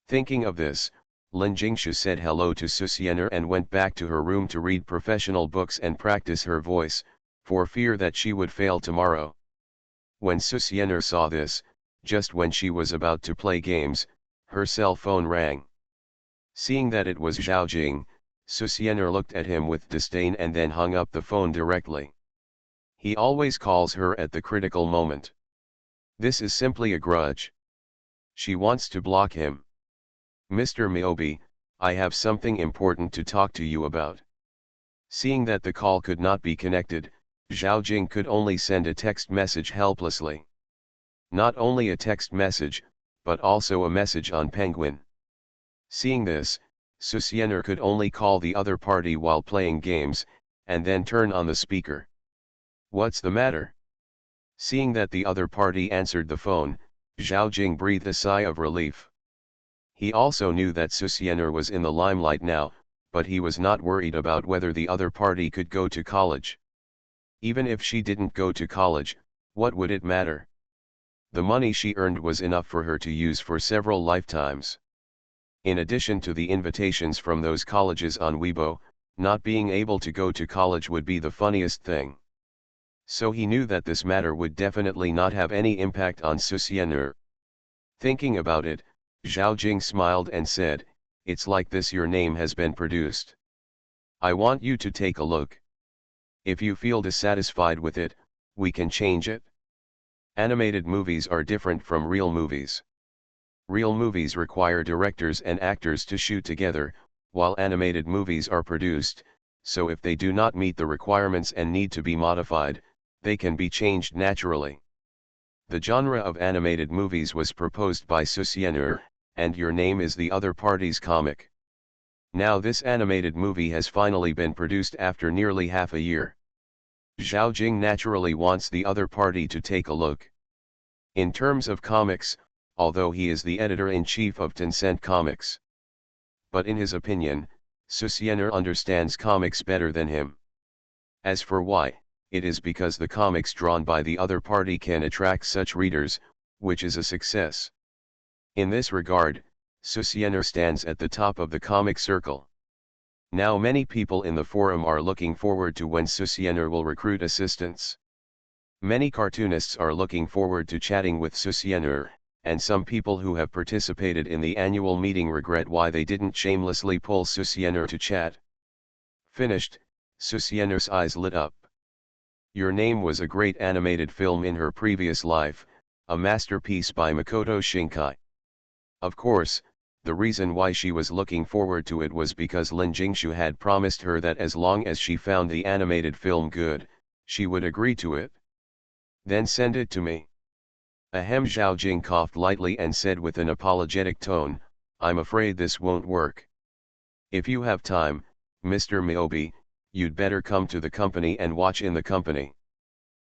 Thinking of this, Lin Jingshu said hello to Susiener and went back to her room to read professional books and practice her voice, for fear that she would fail tomorrow. When Susiener saw this, just when she was about to play games, her cell phone rang. Seeing that it was Zhao Jing, Susiener looked at him with disdain and then hung up the phone directly. He always calls her at the critical moment. This is simply a grudge. She wants to block him. Mr. Miyobi, I have something important to talk to you about. Seeing that the call could not be connected, Zhao Jing could only send a text message helplessly. Not only a text message, but also a message on Penguin. Seeing this, Susiener could only call the other party while playing games, and then turn on the speaker. What's the matter? Seeing that the other party answered the phone, Zhao Jing breathed a sigh of relief. He also knew that Susiener was in the limelight now, but he was not worried about whether the other party could go to college. Even if she didn't go to college, what would it matter? The money she earned was enough for her to use for several lifetimes. In addition to the invitations from those colleges on Weibo, not being able to go to college would be the funniest thing. So he knew that this matter would definitely not have any impact on Susiener. Thinking about it, Zhao Jing smiled and said, "It's like this, your name has been produced. I want you to take a look. If you feel dissatisfied with it, we can change it." Animated movies are different from real movies. Real movies require directors and actors to shoot together, while animated movies are produced, so if they do not meet the requirements and need to be modified, they can be changed naturally. The genre of animated movies was proposed by Susiener, and Your Name is the Other Party's comic. Now this animated movie has finally been produced after nearly half a year. Zhao Jing naturally wants the other party to take a look. In terms of comics, although he is the editor-in-chief of Tencent Comics. But in his opinion, Susiener understands comics better than him. As for why, it is because the comics drawn by the other party can attract such readers, which is a success. In this regard, Susienner stands at the top of the comic circle. Now many people in the forum are looking forward to when Susienner will recruit assistants. Many cartoonists are looking forward to chatting with Susienner, and some people who have participated in the annual meeting regret why they didn't shamelessly pull Susienner to chat. Finished, Susienner's eyes lit up. Your Name was a great animated film in her previous life, a masterpiece by Makoto Shinkai. Of course, the reason why she was looking forward to it was because Lin Jingshu had promised her that as long as she found the animated film good, she would agree to it. Then send it to me. Ahem. Zhao Jing coughed lightly and said with an apologetic tone, I'm afraid this won't work. If you have time, Mr. Miyobi, you'd better come to the company and watch in the company.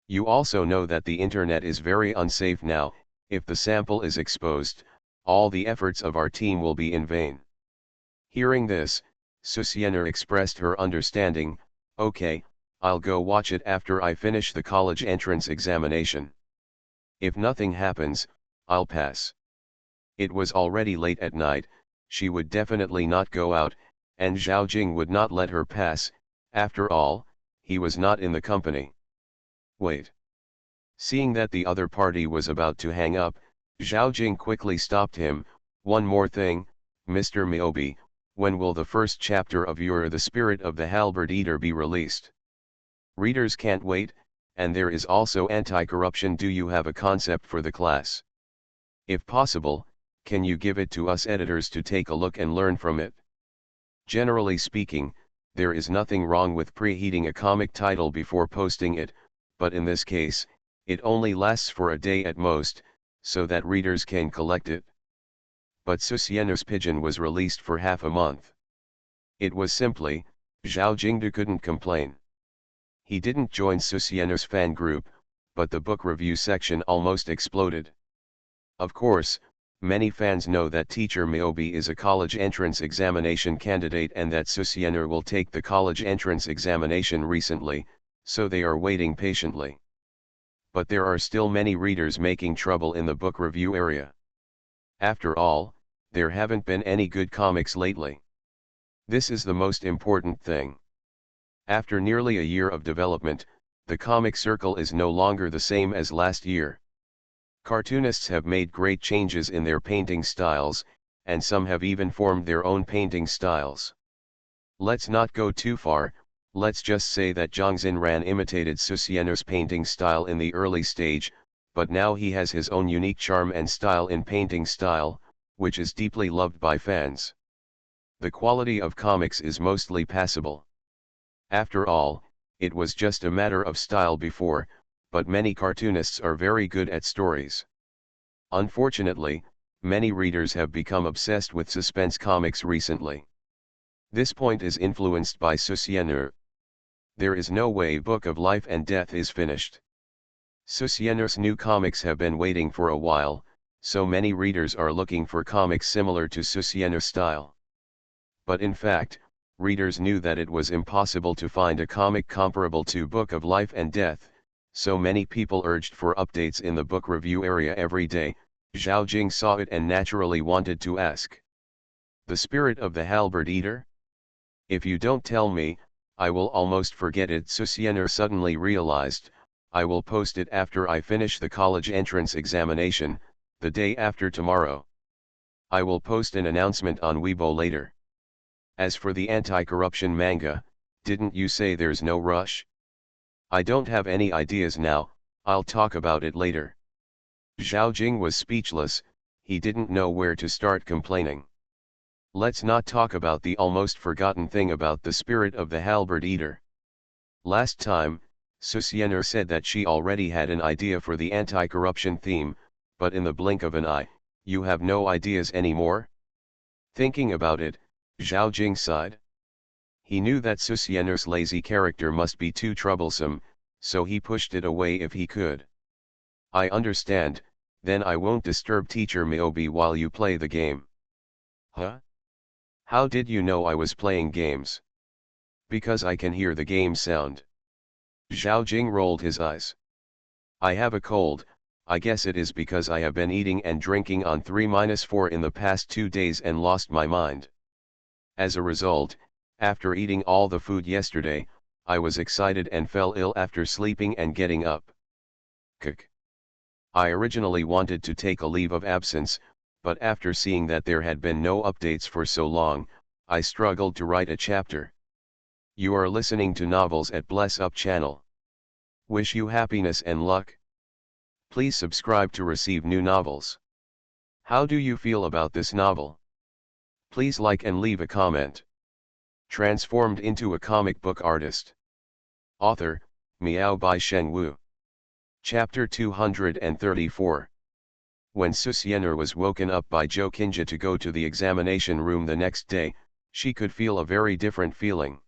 You also know that the internet is very unsafe now. If the sample is exposed, all the efforts of our team will be in vain. Hearing this, Susienner expressed her understanding. Okay, I'll go watch it after I finish the college entrance examination. If nothing happens, I'll pass. It was already late at night, she would definitely not go out, and Zhao Jing would not let her pass. After all, he was not in the company. Wait. Seeing that the other party was about to hang up, Zhao Jing quickly stopped him. One more thing, Mr. Miyobi, when will the first chapter of your The Spirit of the Halberd Eater be released? Readers can't wait, and there is also anti-corruption. Do you have a concept for the class? If possible, can you give it to us editors to take a look and learn from it? Generally speaking, there is nothing wrong with preheating a comic title before posting it, but in this case, it only lasts for a day at most, so that readers can collect it. But Susienner's pigeon was released for half a month. It was simply, Zhao Jingde couldn't complain. He didn't join Susienner's fan group, but the book review section almost exploded. Of course, many fans know that teacher Miyobi is a college entrance examination candidate and that Susienner will take the college entrance examination recently, so they are waiting patiently. But there are still many readers making trouble in the book review area. After all, there haven't been any good comics lately. This is the most important thing. After nearly a year of development, the comic circle is no longer the same as last year. Cartoonists have made great changes in their painting styles, and some have even formed their own painting styles. Let's not go too far, let's just say that Zhang Xinran imitated Susienner's painting style in the early stage, but now he has his own unique charm and style in painting style, which is deeply loved by fans. The quality of comics is mostly passable. After all, it was just a matter of style before, but many cartoonists are very good at stories. Unfortunately, many readers have become obsessed with suspense comics recently. This point is influenced by Susienner. There is no way Book of Life and Death is finished. Susienner's new comics have been waiting for a while, so many readers are looking for comics similar to Susienner's style. But in fact, readers knew that it was impossible to find a comic comparable to Book of Life and Death, so many people urged for updates in the book review area every day. Zhao Jing saw it and naturally wanted to ask. The Spirit of the Halberd Eater? If you don't tell me, I will almost forget it. Susienner suddenly realized, I will post it after I finish the college entrance examination, the day after tomorrow. I will post an announcement on Weibo later. As for the anti-corruption manga, didn't you say there's no rush? I don't have any ideas now, I'll talk about it later. Zhao Jing was speechless, he didn't know where to start complaining. Let's not talk about the almost forgotten thing about the Spirit of the Halberd Eater. Last time, Susienner said that she already had an idea for the anti-corruption theme, but in the blink of an eye, you have no ideas anymore? Thinking about it, Zhao Jing sighed. He knew that Susienner's lazy character must be too troublesome, so he pushed it away if he could. I understand, then I won't disturb teacher Miyobi while you play the game. Huh? How did you know I was playing games? Because I can hear the game sound. Zhao Jing rolled his eyes. I have a cold, I guess it is because I have been eating and drinking on 3-4 in the past 2 days and lost my mind. As a result, after eating all the food yesterday, I was excited and fell ill after sleeping and getting up. Kk. I originally wanted to take a leave of absence, but after seeing that there had been no updates for so long, I struggled to write a chapter. You are listening to Novels at Bless Up channel. Wish you happiness and luck. Please subscribe to receive new novels. How do you feel about this novel? Please like and leave a comment. Transformed into a comic book artist. Author, Miao by Shen Wu. Chapter 234. When Susienner was woken up by Zhou Qinjia to go to the examination room the next day, she could feel a very different feeling.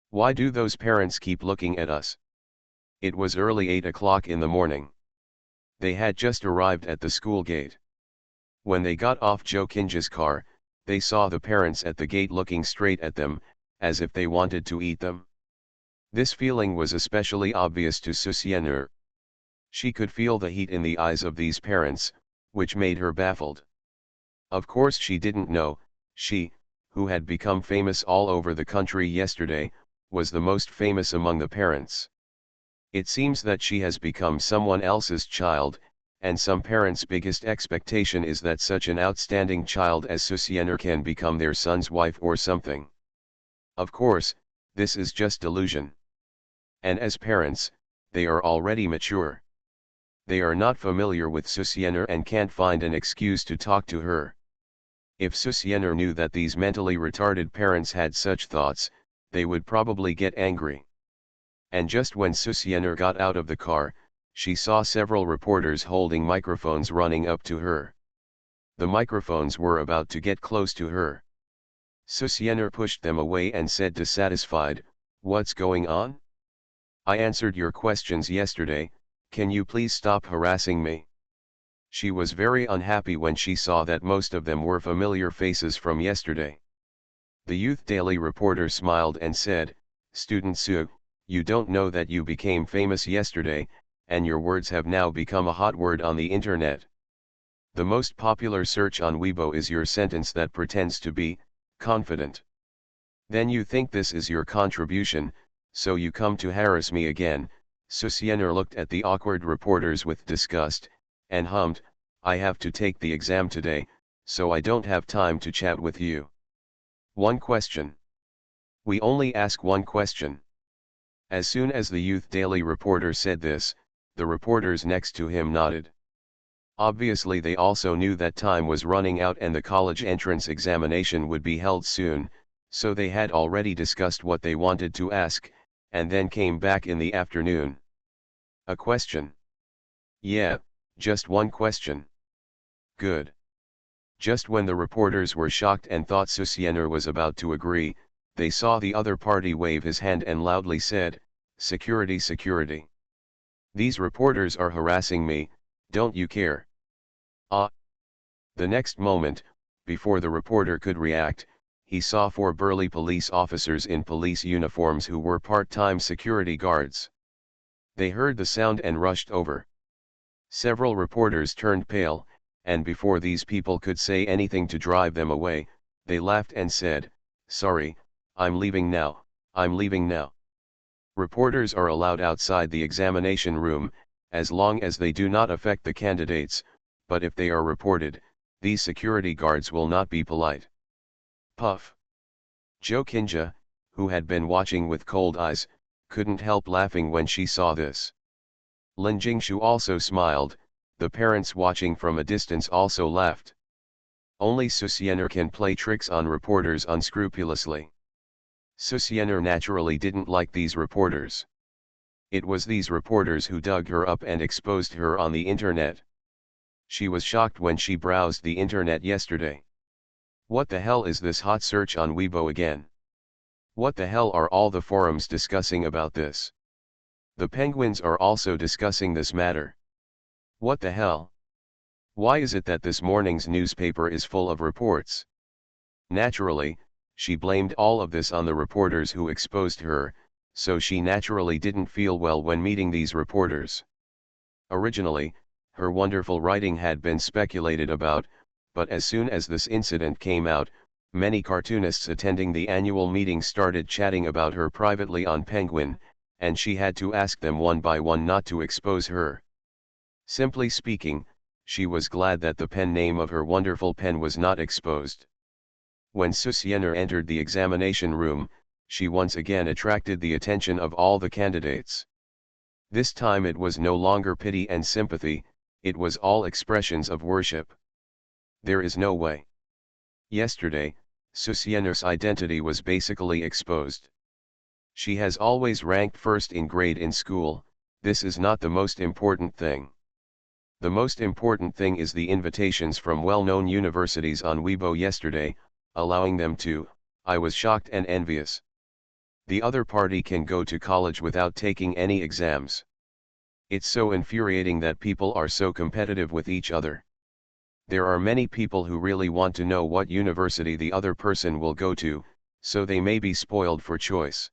Why do those parents keep looking at us? It was early 8 o'clock in the morning. They had just arrived at the school gate. When they got off Zhou Qinjia's car, they saw the parents at the gate looking straight at them, as if they wanted to eat them. This feeling was especially obvious to Susienner. She could feel the heat in the eyes of these parents, which made her baffled. Of course she didn't know, she, who had become famous all over the country yesterday, was the most famous among the parents. It seems that she has become someone else's child, and some parents' biggest expectation is that such an outstanding child as Susienner can become their son's wife or something. Of course, this is just delusion. And as parents, they are already mature. They are not familiar with Susienner and can't find an excuse to talk to her. If Susienner knew that these mentally retarded parents had such thoughts, they would probably get angry. And just when Susienner got out of the car, she saw several reporters holding microphones running up to her. The microphones were about to get close to her. Susienner pushed them away and said dissatisfied, "What's going on? I answered your questions yesterday, can you please stop harassing me?" She was very unhappy when she saw that most of them were familiar faces from yesterday. The Youth Daily reporter smiled and said, "Student Su, you don't know that you became famous yesterday, and your words have now become a hot word on the internet. The most popular search on Weibo is your sentence that pretends to be confident. Then you think this is your contribution, so you come to harass me again." Susienner looked at the awkward reporters with disgust, and hummed, "I have to take the exam today, so I don't have time to chat with you. One question. We only ask one question." As soon as the Youth Daily reporter said this, the reporters next to him nodded. Obviously they also knew that time was running out and the college entrance examination would be held soon, so they had already discussed what they wanted to ask, and then came back in the afternoon. A question? Yeah, just one question. Good. Just when the reporters were shocked and thought Susienner was about to agree, they saw the other party wave his hand and loudly said, "Security, security. These reporters are harassing me, don't you care?" Ah! The next moment, before the reporter could react, he saw 4 burly police officers in police uniforms who were part-time security guards. They heard the sound and rushed over. Several reporters turned pale, and before these people could say anything to drive them away, they laughed and said, "Sorry, I'm leaving now, I'm leaving now." Reporters are allowed outside the examination room, as long as they do not affect the candidates, but if they are reported, these security guards will not be polite. Puff. Zhou Qinjia, who had been watching with cold eyes, couldn't help laughing when she saw this. Lin Jingshu also smiled, the parents watching from a distance also laughed. Only Susienner can play tricks on reporters unscrupulously. Susienner naturally didn't like these reporters. It was these reporters who dug her up and exposed her on the internet. She was shocked when she browsed the internet yesterday. What the hell is this hot search on Weibo again? What the hell are all the forums discussing about this? The penguins are also discussing this matter. What the hell? Why is it that this morning's newspaper is full of reports? Naturally, she blamed all of this on the reporters who exposed her, so she naturally didn't feel well when meeting these reporters. Originally, Her wonderful writing had been speculated about, but as soon as this incident came out, many cartoonists attending the annual meeting started chatting about her privately on Penguin, and she had to ask them one by one not to expose her. Simply speaking, she was glad that the pen name of her wonderful pen was not exposed. When Susiener entered the examination room, she once again attracted the attention of all the candidates. This time it was no longer pity and sympathy, it was all expressions of worship. There is no way. Yesterday, Susiener's identity was basically exposed. She has always ranked first in grade in school. This is not the most important thing. The most important thing is the invitations from well-known universities on Weibo yesterday, allowing them to. I was shocked and envious. The other party can go to college without taking any exams. It's so infuriating that people are so competitive with each other. There are many people who really want to know what university the other person will go to, so they may be spoiled for choice.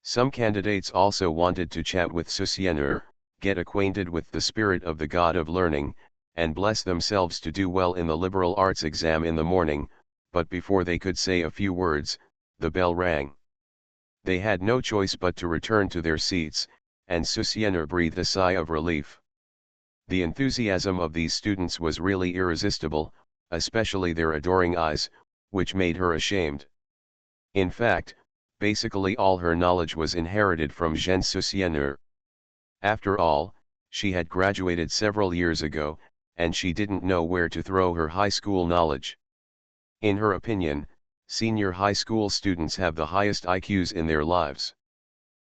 Some candidates also wanted to chat with Susiener, get acquainted with the spirit of the god of learning, and bless themselves to do well in the liberal arts exam in the morning, but before they could say a few words, the bell rang. They had no choice but to return to their seats, and Susiener breathed a sigh of relief. The enthusiasm of these students was really irresistible, especially their adoring eyes, which made her ashamed. In fact, basically all her knowledge was inherited from Jeanne Susiener. After all, she had graduated several years ago, and she didn't know where to throw her high school knowledge. In her opinion, senior high school students have the highest IQs in their lives.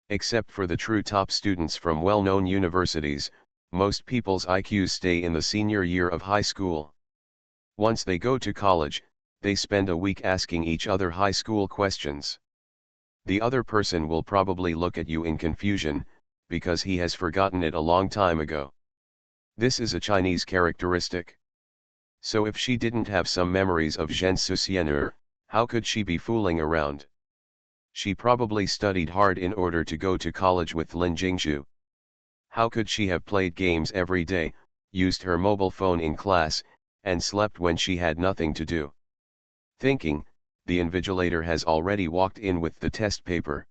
Except for the true top students from well-known universities, most people's IQs stay in the senior year of high school. Once they go to college, they spend a week asking each other high school questions. The other person will probably look at you in confusion, because he has forgotten it a long time ago. This is a Chinese characteristic. So if she didn't have some memories of Jeanne Susiener, how could she be fooling around? She probably studied hard in order to go to college with Lin Jingshu. How could she have played games every day, used her mobile phone in class, and slept when she had nothing to do? Thinking, the invigilator has already walked in with the test paper.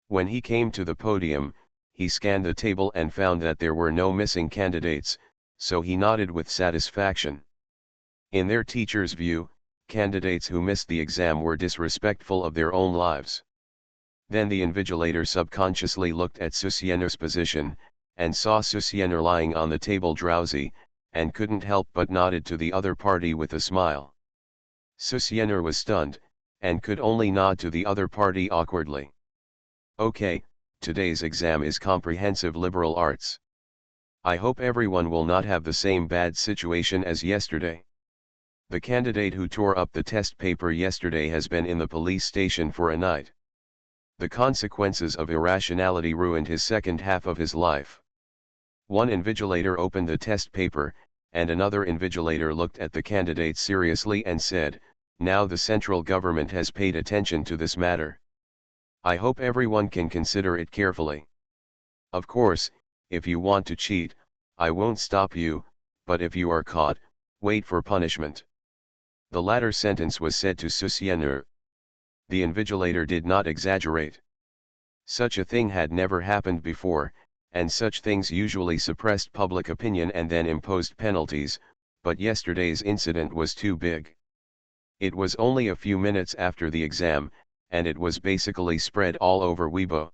When he came to the podium, he scanned the table and found that there were no missing candidates, so he nodded with satisfaction. In their teacher's view, candidates who missed the exam were disrespectful of their own lives. Then the invigilator subconsciously looked at Susiener's position, and saw Susiener lying on the table drowsy, and couldn't help but nodded to the other party with a smile. Susiener was stunned, and could only nod to the other party awkwardly. Okay, today's exam is comprehensive liberal arts. I hope everyone will not have the same bad situation as yesterday. The candidate who tore up the test paper yesterday has been in the police station for a night. The consequences of irrationality ruined his second half of his life. One invigilator opened the test paper, and another invigilator looked at the candidate seriously and said, "Now the central government has paid attention to this matter. I hope everyone can consider it carefully. Of course, if you want to cheat, I won't stop you, but if you are caught, wait for punishment." The latter sentence was said to Susiener. The invigilator did not exaggerate. Such a thing had never happened before, and such things usually suppressed public opinion and then imposed penalties, but yesterday's incident was too big. It was only a few minutes after the exam, and it was basically spread all over Weibo.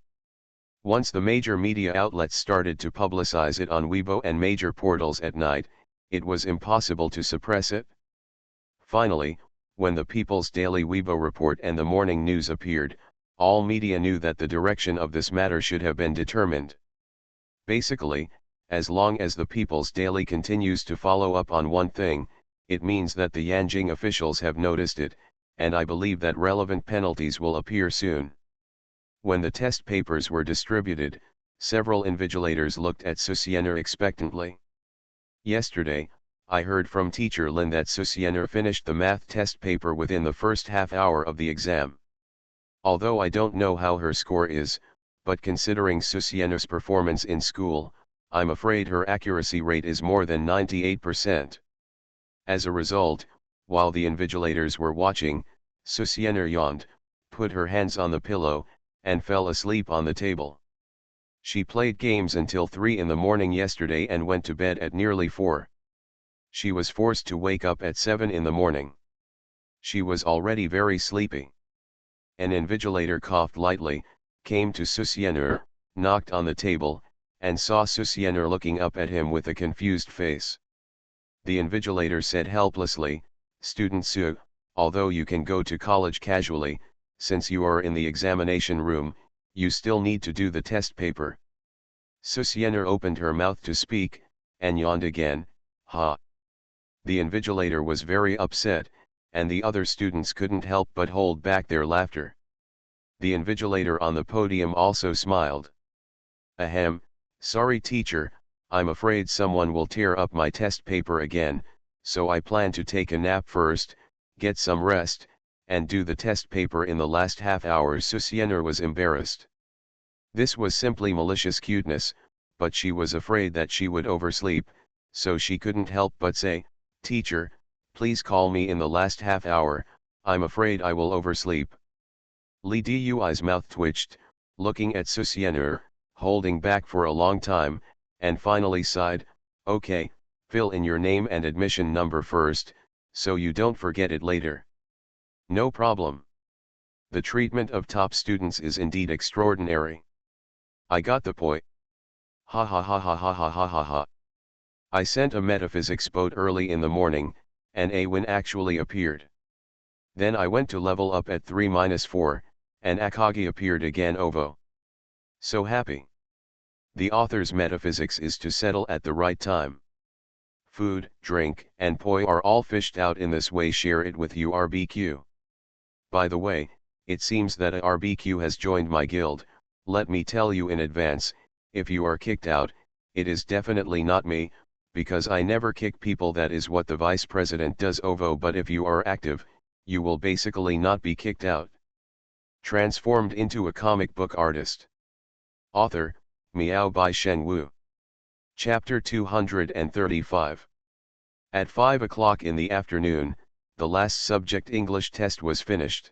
Once the major media outlets started to publicize it on Weibo and major portals at night, it was impossible to suppress it. Finally, when the People's Daily Weibo report and the morning news appeared, all media knew that the direction of this matter should have been determined. Basically, as long as the People's Daily continues to follow up on one thing, it means that the Yanjing officials have noticed it, and I believe that relevant penalties will appear soon. When the test papers were distributed, several invigilators looked at Susiener expectantly. Yesterday, I heard from teacher Lin that Susiener finished the math test paper within the first half hour of the exam. Although I don't know how her score is, but considering Susiener's performance in school, I'm afraid her accuracy rate is more than 98%. As a result, while the invigilators were watching, Susiener yawned, put her hands on the pillow, and fell asleep on the table. She played games until 3 in the morning yesterday and went to bed at nearly 4. She was forced to wake up at 7 in the morning. She was already very sleepy. An invigilator coughed lightly, came to Susiener, knocked on the table, and saw Susiener looking up at him with a confused face. The invigilator said helplessly, "Student Su, although you can go to college casually, since you are in the examination room, you still need to do the test paper." Susiener opened her mouth to speak, and yawned again. Ha! The invigilator was very upset, and the other students couldn't help but hold back their laughter. The invigilator on the podium also smiled. "Ahem, sorry teacher, I'm afraid someone will tear up my test paper again, so I plan to take a nap first, get some rest, and do the test paper in the last half hour." Susiener was embarrassed. This was simply malicious cuteness, but she was afraid that she would oversleep, so she couldn't help but say, "Teacher, please call me in the last half hour, I'm afraid I will oversleep." Li Dui's mouth twitched, looking at Susiener, holding back for a long time, and finally sighed, "Okay, fill in your name and admission number first, so you don't forget it later." "No problem. The treatment of top students is indeed extraordinary. I got the point. Ha ha ha ha ha ha ha ha ha. I sent a metaphysics boat early in the morning, and Awin actually appeared. Then I went to level up at 3-4, and Akagi appeared again. Ovo. So happy. The author's metaphysics is to settle at the right time. Food, drink, and poi are all fished out in this way. Share it with URBQ. By the way, it seems that a RBQ has joined my guild. Let me tell you in advance, if you are kicked out, it is definitely not me, because I never kick people. That is what the vice president does. Ovo. But if you are active, you will basically not be kicked out. Transformed into a comic book artist. Author, Miao by Shen Wu. Chapter 235. At 5 o'clock in the afternoon, the last subject English test was finished.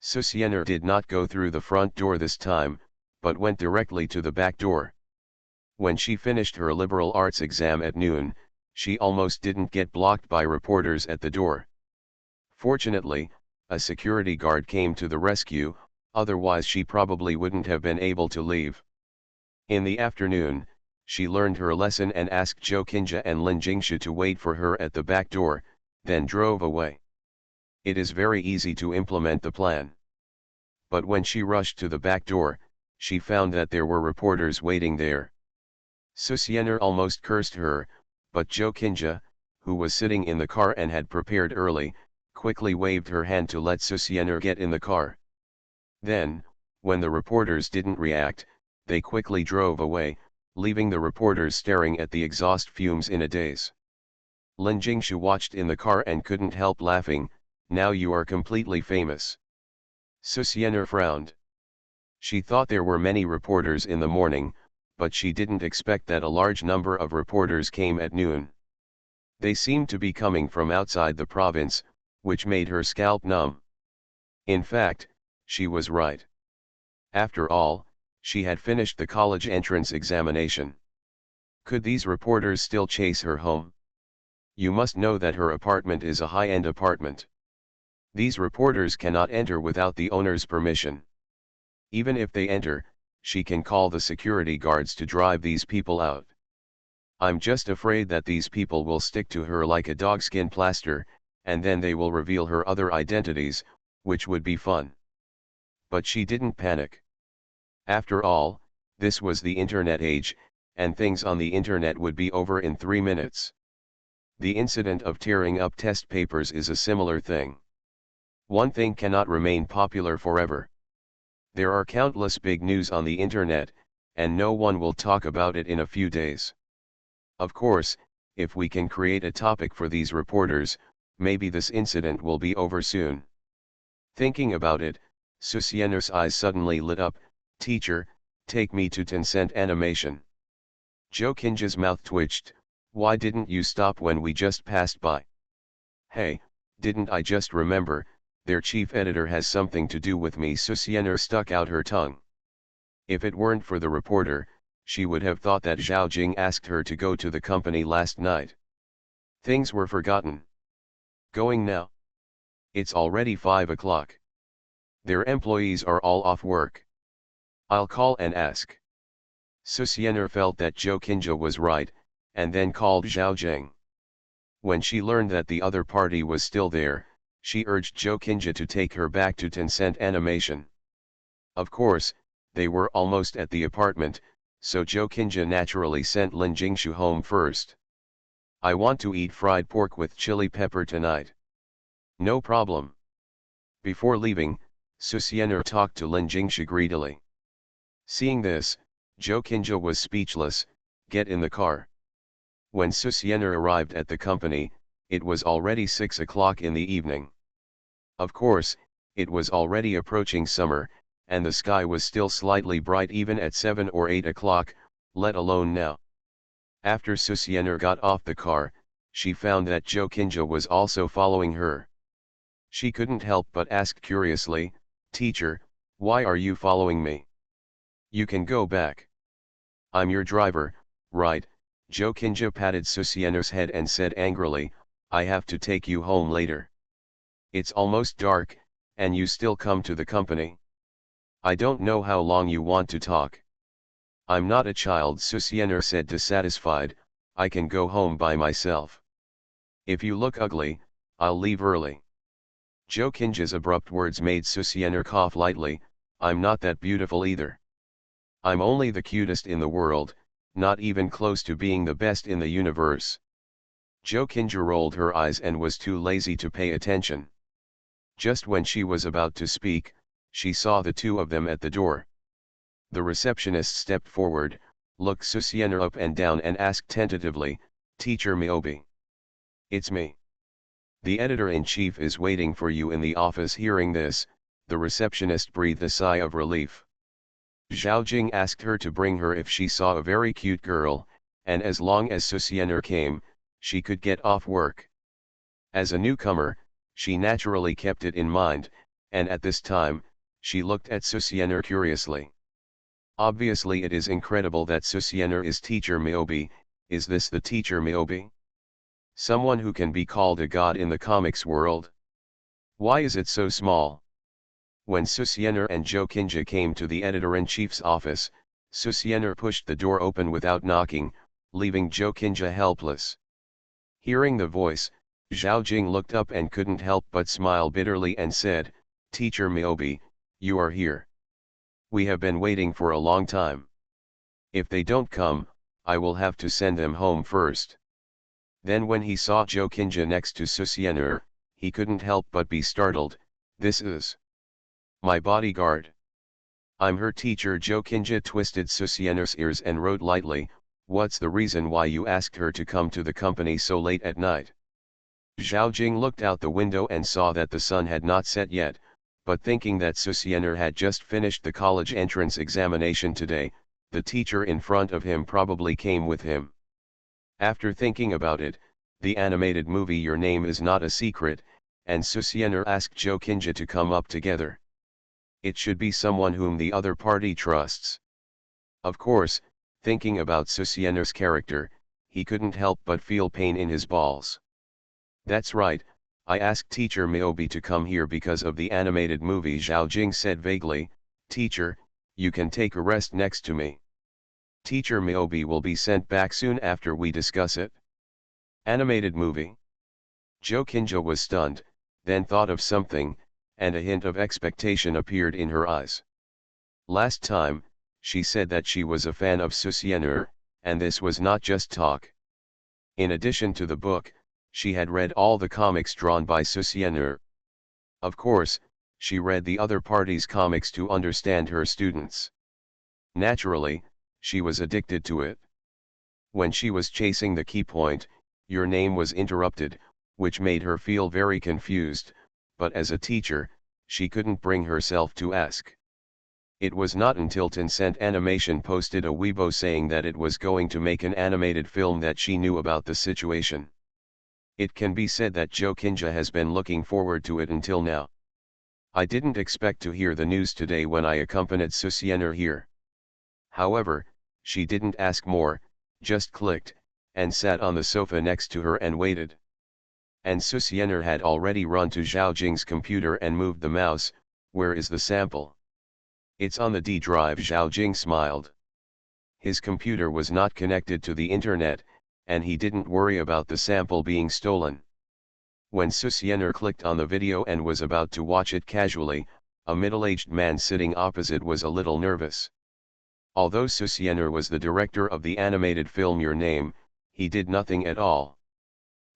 Susiener did not go through the front door this time, but went directly to the back door. When she finished her liberal arts exam at noon, she almost didn't get blocked by reporters at the door. Fortunately, a security guard came to the rescue, otherwise she probably wouldn't have been able to leave. In the afternoon, she learned her lesson and asked Zhou Qinjia and Lin Jingshu to wait for her at the back door, then drove away. It is very easy to implement the plan. But when she rushed to the back door, she found that there were reporters waiting there. Susiener almost cursed her, but Zhou Qinjia, who was sitting in the car and had prepared early, quickly waved her hand to let Susiener get in the car. Then, when the reporters didn't react, they quickly drove away, leaving the reporters staring at the exhaust fumes in a daze. Lin Jingshu watched in the car and couldn't help laughing. "Now you are completely famous." Susiener frowned. She thought there were many reporters in the morning, but she didn't expect that a large number of reporters came at noon. They seemed to be coming from outside the province, which made her scalp numb. In fact, she was right. After all, she had finished the college entrance examination. Could these reporters still chase her home? You must know that her apartment is a high-end apartment. These reporters cannot enter without the owner's permission. Even if they enter, she can call the security guards to drive these people out. I'm just afraid that these people will stick to her like a dogskin plaster, and then they will reveal her other identities, which would be fun. But she didn't panic. After all, this was the internet age, and things on the internet would be over in 3 minutes. The incident of tearing up test papers is a similar thing. One thing cannot remain popular forever. There are countless big news on the internet, and no one will talk about it in a few days. Of course, if we can create a topic for these reporters, maybe this incident will be over soon. Thinking about it, Susiener's eyes suddenly lit up. "Teacher, take me to Tencent Animation." Jokinja's mouth twitched. Why didn't you stop when we just passed by? Hey, didn't I just remember, their chief editor has something to do with me. Susianer stuck out her tongue. If it weren't for the reporter, she would have thought that Zhao Jing asked her to go to the company last night. Things were forgotten. Going now? It's already 5 o'clock. Their employees are all off work. I'll call and ask. Susianer felt that Jokinja was right, and then called Zhao Jing. When she learned that the other party was still there, she urged Jokinja to take her back to Tencent Animation. Of course, they were almost at the apartment, so Jokinja naturally sent Lin Jingshu home first. I want to eat fried pork with chili pepper tonight. No problem. Before leaving, Susianer talked to Lin Jingshu greedily. Seeing this, Jokinja was speechless. Get in the car. When Susianer arrived at the company, it was already 6 o'clock in the evening. Of course, it was already approaching summer, and the sky was still slightly bright even at 7 or 8 o'clock, let alone now. After Susianer got off the car, she found that Jokinja was also following her. She couldn't help but ask curiously, "Teacher, why are you following me? You can go back." "I'm your driver, right?" Jokinja patted Susianer's head and said angrily, "I have to take you home later. It's almost dark, and you still come to the company. I don't know how long you want to talk." "I'm not a child," Susianer said dissatisfied, "I can go home by myself. If you look ugly, I'll leave early." Jokinja's abrupt words made Susianer cough lightly. "I'm not that beautiful either. I'm only the cutest in the world, not even close to being the best in the universe." Jokinja rolled her eyes and was too lazy to pay attention. Just when she was about to speak, she saw the two of them at the door. The receptionist stepped forward, looked Susianer up and down and asked tentatively, "Teacher Miyobi?" "It's me. The editor-in-chief is waiting for you in the office." Hearing this, the receptionist breathed a sigh of relief. Zhao Jing asked her to bring her if she saw a very cute girl, and as long as Susianer came, she could get off work. As a newcomer, she naturally kept it in mind, and at this time, she looked at Susianer curiously. Obviously it is incredible that Susianer is Teacher Miyobi. Is this the Teacher Miyobi? Someone who can be called a god in the comics world? Why is it so small? When Susianer and Jokinja came to the editor-in-chief's office, Susianer pushed the door open without knocking, leaving Jokinja helpless. Hearing the voice, Zhao Jing looked up and couldn't help but smile bitterly and said, "Teacher Miyobi, you are here. We have been waiting for a long time. If they don't come, I will have to send them home first." Then when he saw Jokinja next to Susianer, he couldn't help but be startled. "This is my bodyguard. I'm her teacher." Jokinja twisted Susianer's ears and wrote lightly, "What's the reason why you asked her to come to the company so late at night?" Zhao Jing looked out the window and saw that the sun had not set yet, but thinking that Susianer had just finished the college entrance examination today, the teacher in front of him probably came with him. After thinking about it, the animated movie Your Name Is Not a Secret, and Susianer asked Jokinja to come up together. It should be someone whom the other party trusts. Of course, thinking about Susianer's character, he couldn't help but feel pain in his balls. "That's right, I asked Teacher Miyobi to come here because of the animated movie," Zhao Jing said vaguely. "Teacher, you can take a rest next to me. Teacher Miyobi will be sent back soon after we discuss it." Animated movie? Jokinja was stunned, then thought of something, and a hint of expectation appeared in her eyes. Last time, she said that she was a fan of Susianer, and this was not just talk. In addition to the book, she had read all the comics drawn by Susianer. Of course, she read the other party's comics to understand her students. Naturally, she was addicted to it. When she was chasing the key point, Your Name was interrupted, which made her feel very confused, but as a teacher, she couldn't bring herself to ask. It was not until Tencent Animation posted a Weibo saying that it was going to make an animated film that she knew about the situation. It can be said that Jo Kinja has been looking forward to it until now. I didn't expect to hear the news today when I accompanied Susiener here. However, she didn't ask more, just clicked, and sat on the sofa next to her and waited. And Susiener had already run to Zhao Jing's computer and moved the mouse. Where is the sample? It's on the D drive, Zhao Jing smiled. His computer was not connected to the internet, and he didn't worry about the sample being stolen. When Susiener clicked on the video and was about to watch it casually, a middle-aged man sitting opposite was a little nervous. Although Susiener was the director of the animated film Your Name, he did nothing at all.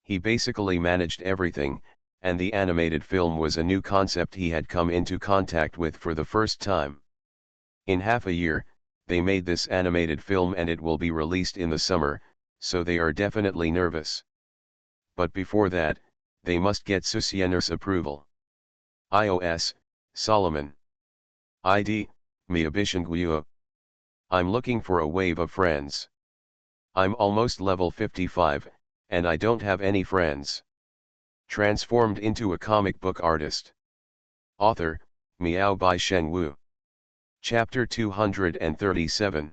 He basically managed everything, and the animated film was a new concept he had come into contact with for the first time. In half a year, they made this animated film and it will be released in the summer, so they are definitely nervous. But before that, they must get Susiener's approval. iOS, Solomon. ID, Miyabishanguyo. I'm looking for a wave of friends. I'm almost level 55, and I don't have any friends. Transformed into a comic book artist. Author, Miao Bai Shenwu. Chapter 237.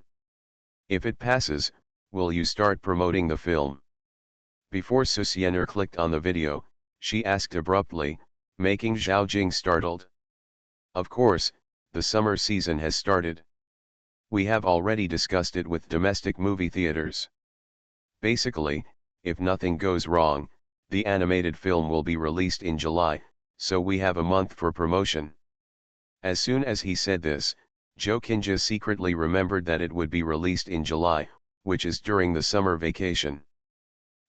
If it passes, will you start promoting the film? Before Susiener clicked on the video, she asked abruptly, making Zhao Jing startled. Of course, the summer season has started. We have already discussed it with domestic movie theaters. Basically, if nothing goes wrong, the animated film will be released in July, so we have a month for promotion. As soon as he said this, Jo Kinja secretly remembered that it would be released in July, which is during the summer vacation.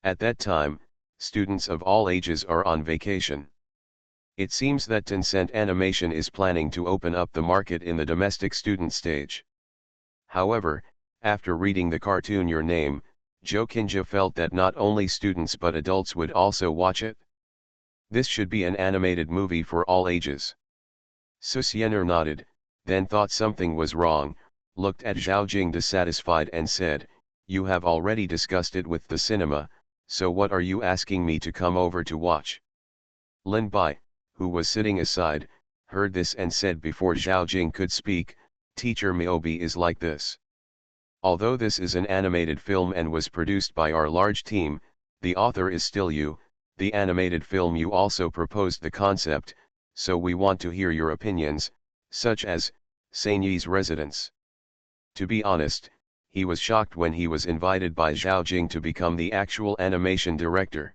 At that time, students of all ages are on vacation. It seems that Tencent Animation is planning to open up the market in the domestic student stage. However, after reading the cartoon Your Name, Jo Kinja felt that not only students but adults would also watch it. This should be an animated movie for all ages. Susiener nodded, then thought something was wrong, looked at Zhao Jing dissatisfied and said, "You have already discussed it with the cinema, so what are you asking me to come over to watch?" Lin Bai, who was sitting aside, heard this and said before Zhao Jing could speak, "Teacher Miobi is like this. Although this is an animated film and was produced by our large team, the author is still you. The animated film you also proposed the concept, so we want to hear your opinions, such as, Sanyi's residence." To be honest, he was shocked when he was invited by Zhao Jing to become the actual animation director.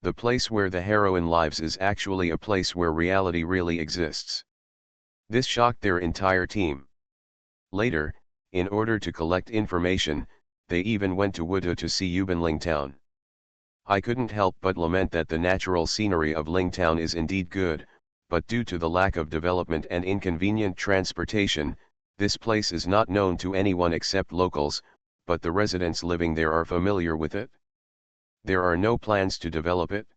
The place where the heroine lives is actually a place where reality really exists. This shocked their entire team. Later, in order to collect information, they even went to Wuda to see Yubanling Town. I couldn't help but lament that the natural scenery of Ling Town is indeed good, but due to the lack of development and inconvenient transportation, this place is not known to anyone except locals, but the residents living there are familiar with it. There are no plans to develop it.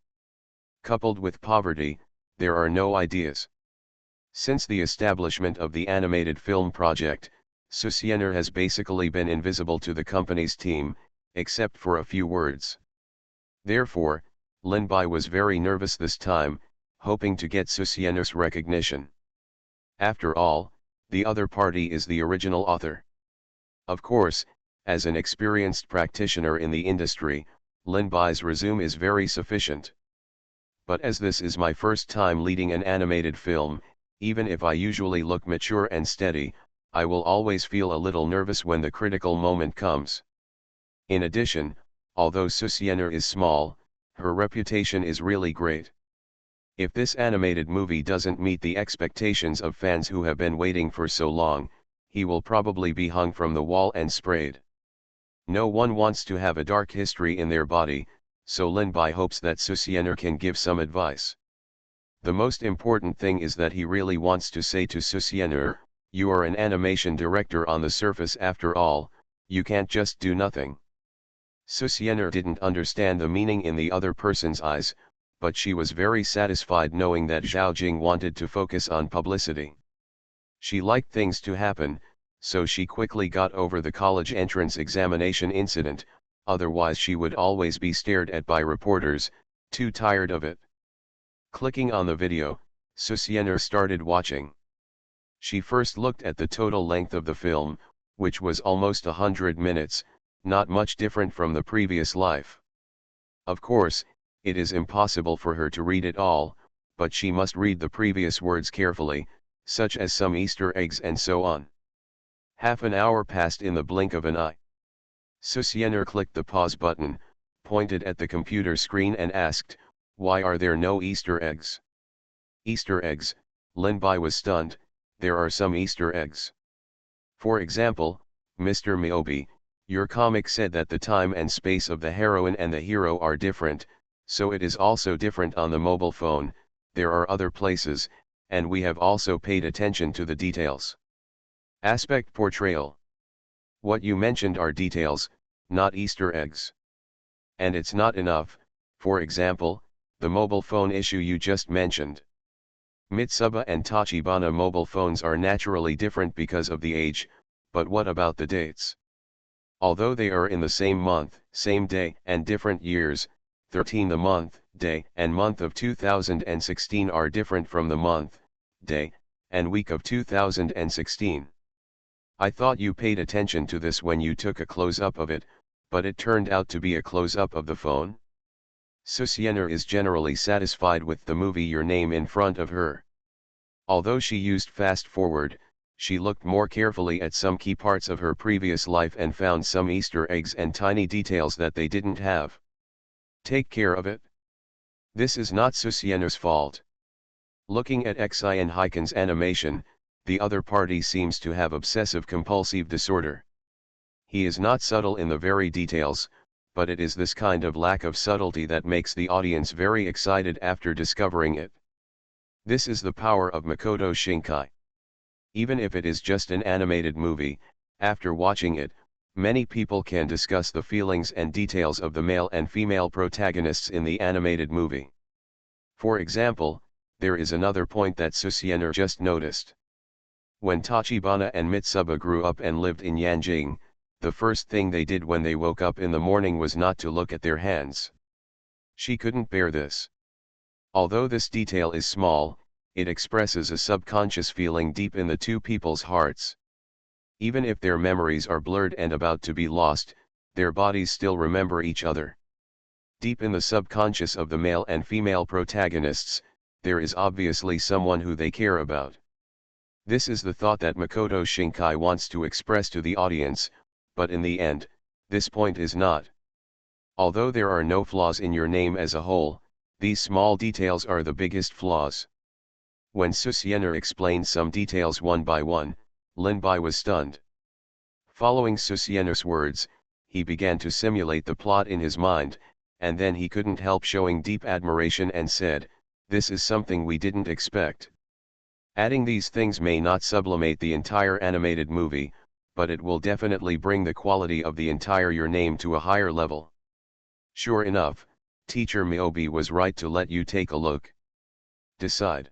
Coupled with poverty, there are no ideas. Since the establishment of the animated film project, Susiener has basically been invisible to the company's team, except for a few words. Therefore, Lin Bai was very nervous this time, hoping to get Susiener's recognition. After all, the other party is the original author. Of course, as an experienced practitioner in the industry, Lin Bai's resume is very sufficient. But as this is my first time leading an animated film, even if I usually look mature and steady, I will always feel a little nervous when the critical moment comes. In addition, although Susiener is small, her reputation is really great. If this animated movie doesn't meet the expectations of fans who have been waiting for so long, he will probably be hung from the wall and sprayed. No one wants to have a dark history in their body, so Lin Bai hopes that Susiener can give some advice. The most important thing is that he really wants to say to Susiener, "You are an animation director on the surface after all, you can't just do nothing." Susiener didn't understand the meaning in the other person's eyes, but she was very satisfied knowing that Zhao Jing wanted to focus on publicity. She liked things to happen, so she quickly got over the college entrance examination incident, otherwise she would always be stared at by reporters, too tired of it. Clicking on the video, Susienner started watching. She first looked at the total length of the film, which was almost 100 minutes, not much different from the previous life. Of course, it is impossible for her to read it all, but she must read the previous words carefully, such as some Easter eggs and so on. Half an hour passed in the blink of an eye. Susienner clicked the pause button, pointed at the computer screen and asked, "Why are there no Easter eggs?" "Easter eggs," Linbai was stunned, "there are some Easter eggs. For example, Mr. Miyobi, your comic said that the time and space of the heroine and the hero are different, so it is also different on the mobile phone. There are other places, and we have also paid attention to the details." Aspect portrayal. What you mentioned are details, not Easter eggs. And it's not enough, for example, the mobile phone issue you just mentioned. Mitsuba and Tachibana mobile phones are naturally different because of the age, but what about the dates? Although they are in the same month, same day, and different years, 13 the month, day, and month of 2016 are different from the month, day, and week of 2016. I thought you paid attention to this when you took a close-up of it, but it turned out to be a close-up of the phone? Susienner is generally satisfied with the movie Your Name in front of her. Although she used fast forward, she looked more carefully at some key parts of her previous life and found some Easter eggs and tiny details that they didn't have. Take care of it. This is not Susienner's fault. Looking at Xi and Heiken's animation, the other party seems to have obsessive-compulsive disorder. He is not subtle in the very details, but it is this kind of lack of subtlety that makes the audience very excited after discovering it. This is the power of Makoto Shinkai. Even if it is just an animated movie, after watching it, many people can discuss the feelings and details of the male and female protagonists in the animated movie. For example, there is another point that Susienner just noticed. When Tachibana and Mitsuba grew up and lived in Yanjing, the first thing they did when they woke up in the morning was not to look at their hands. She couldn't bear this. Although this detail is small, it expresses a subconscious feeling deep in the two people's hearts. Even if their memories are blurred and about to be lost, their bodies still remember each other. Deep in the subconscious of the male and female protagonists, there is obviously someone who they care about. This is the thought that Makoto Shinkai wants to express to the audience, but in the end, this point is not. Although there are no flaws in Your Name as a whole, these small details are the biggest flaws. When Susienner explained some details one by one, Linbai was stunned. Following Susienner's words, he began to simulate the plot in his mind, and then he couldn't help showing deep admiration and said, "This is something we didn't expect." Adding these things may not sublimate the entire animated movie, but it will definitely bring the quality of the entire Your Name to a higher level. Sure enough, Teacher Miyobi was right to let you take a look. Decide.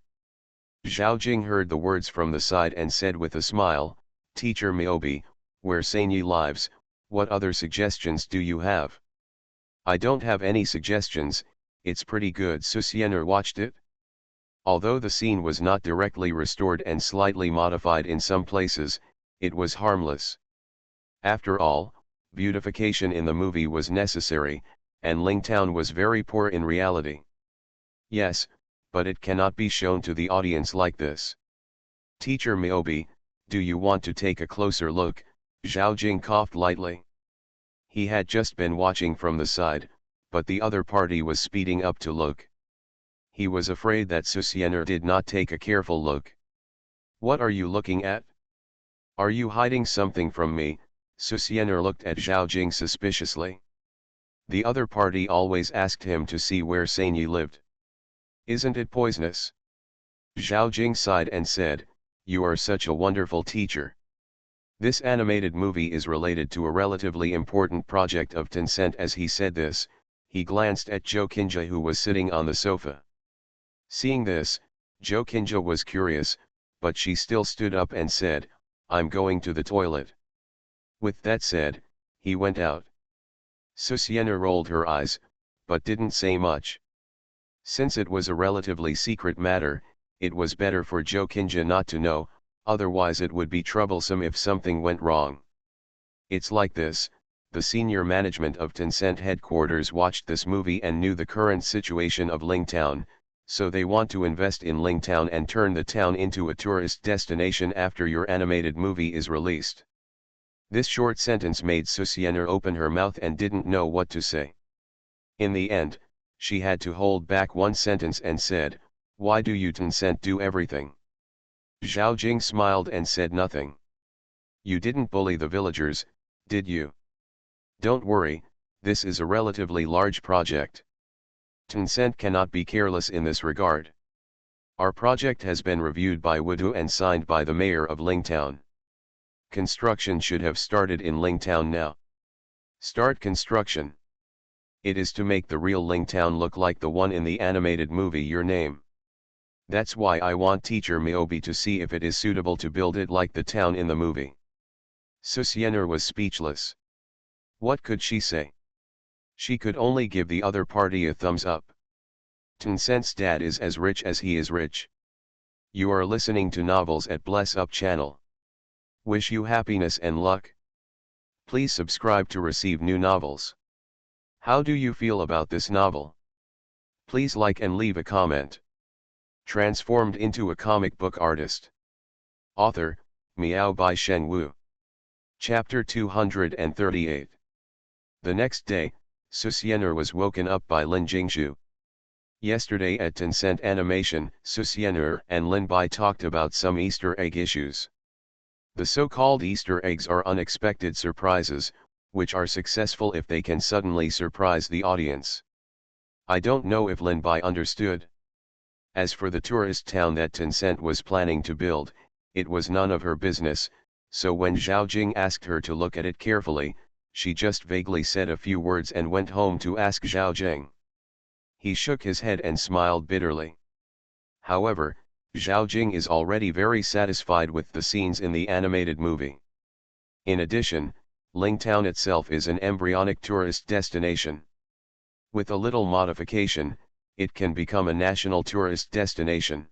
Zhao Jing heard the words from the side and said with a smile, "Teacher Miyobi, where Sanyi lives, what other suggestions do you have?" "I don't have any suggestions, it's pretty good." Susienner watched it. Although the scene was not directly restored and slightly modified in some places, it was harmless. After all, beautification in the movie was necessary, and Lingtown was very poor in reality. Yes, but it cannot be shown to the audience like this. "Teacher Miyobi, do you want to take a closer look?" Zhao Jing coughed lightly. He had just been watching from the side, but the other party was speeding up to look. He was afraid that Susienner did not take a careful look. "What are you looking at? Are you hiding something from me?" Susienner looked at Zhao Jing suspiciously. The other party always asked him to see where Sanyi lived. "Isn't it poisonous?" Zhao Jing sighed and said, "You are such a wonderful teacher." This animated movie is related to a relatively important project of Tencent. As he said this, he glanced at Joe Kinja, who was sitting on the sofa. Seeing this, Joe Kinja was curious, but she still stood up and said, "I'm going to the toilet." With that said, he went out. Susiana rolled her eyes, but didn't say much. Since it was a relatively secret matter, it was better for Jokinja not to know, otherwise it would be troublesome if something went wrong. It's like this: the senior management of Tencent headquarters watched this movie and knew the current situation of Lingtown, so they want to invest in Lingtown and turn the town into a tourist destination after your animated movie is released. This short sentence made Susiana open her mouth and didn't know what to say. In the end, she had to hold back one sentence and said, "Why do you Tencent do everything?" Zhao Jing smiled and said nothing. "You didn't bully the villagers, did you?" "Don't worry, this is a relatively large project. Tencent cannot be careless in this regard. Our project has been reviewed by Wudu and signed by the mayor of Lingtown. Construction should have started in Lingtown now." "Start construction." "It is to make the real Lingtown look like the one in the animated movie Your Name. That's why I want Teacher Miyobi to see if it is suitable to build it like the town in the movie." Susiana was speechless. What could she say? She could only give the other party a thumbs up. Tencent's dad is as rich as he is rich. You are listening to Novels at Bless Up channel. Wish you happiness and luck. Please subscribe to receive new novels. How do you feel about this novel? Please like and leave a comment. Transformed into a comic book artist. Author, Miao by Sheng Wu. Chapter 238. The next day, Susiana was woken up by Lin Jingshu. Yesterday at Tencent Animation, Susiana and Lin Bai talked about some Easter egg issues. The so-called Easter eggs are unexpected surprises, which are successful if they can suddenly surprise the audience. I don't know if Lin Bai understood. As for the tourist town that Tencent was planning to build, it was none of her business, so when Zhao Jing asked her to look at it carefully, she just vaguely said a few words and went home to ask Zhao Jing. He shook his head and smiled bitterly. However, Zhao Jing is already very satisfied with the scenes in the animated movie. In addition, Lingtown itself is an embryonic tourist destination. With a little modification, it can become a national tourist destination.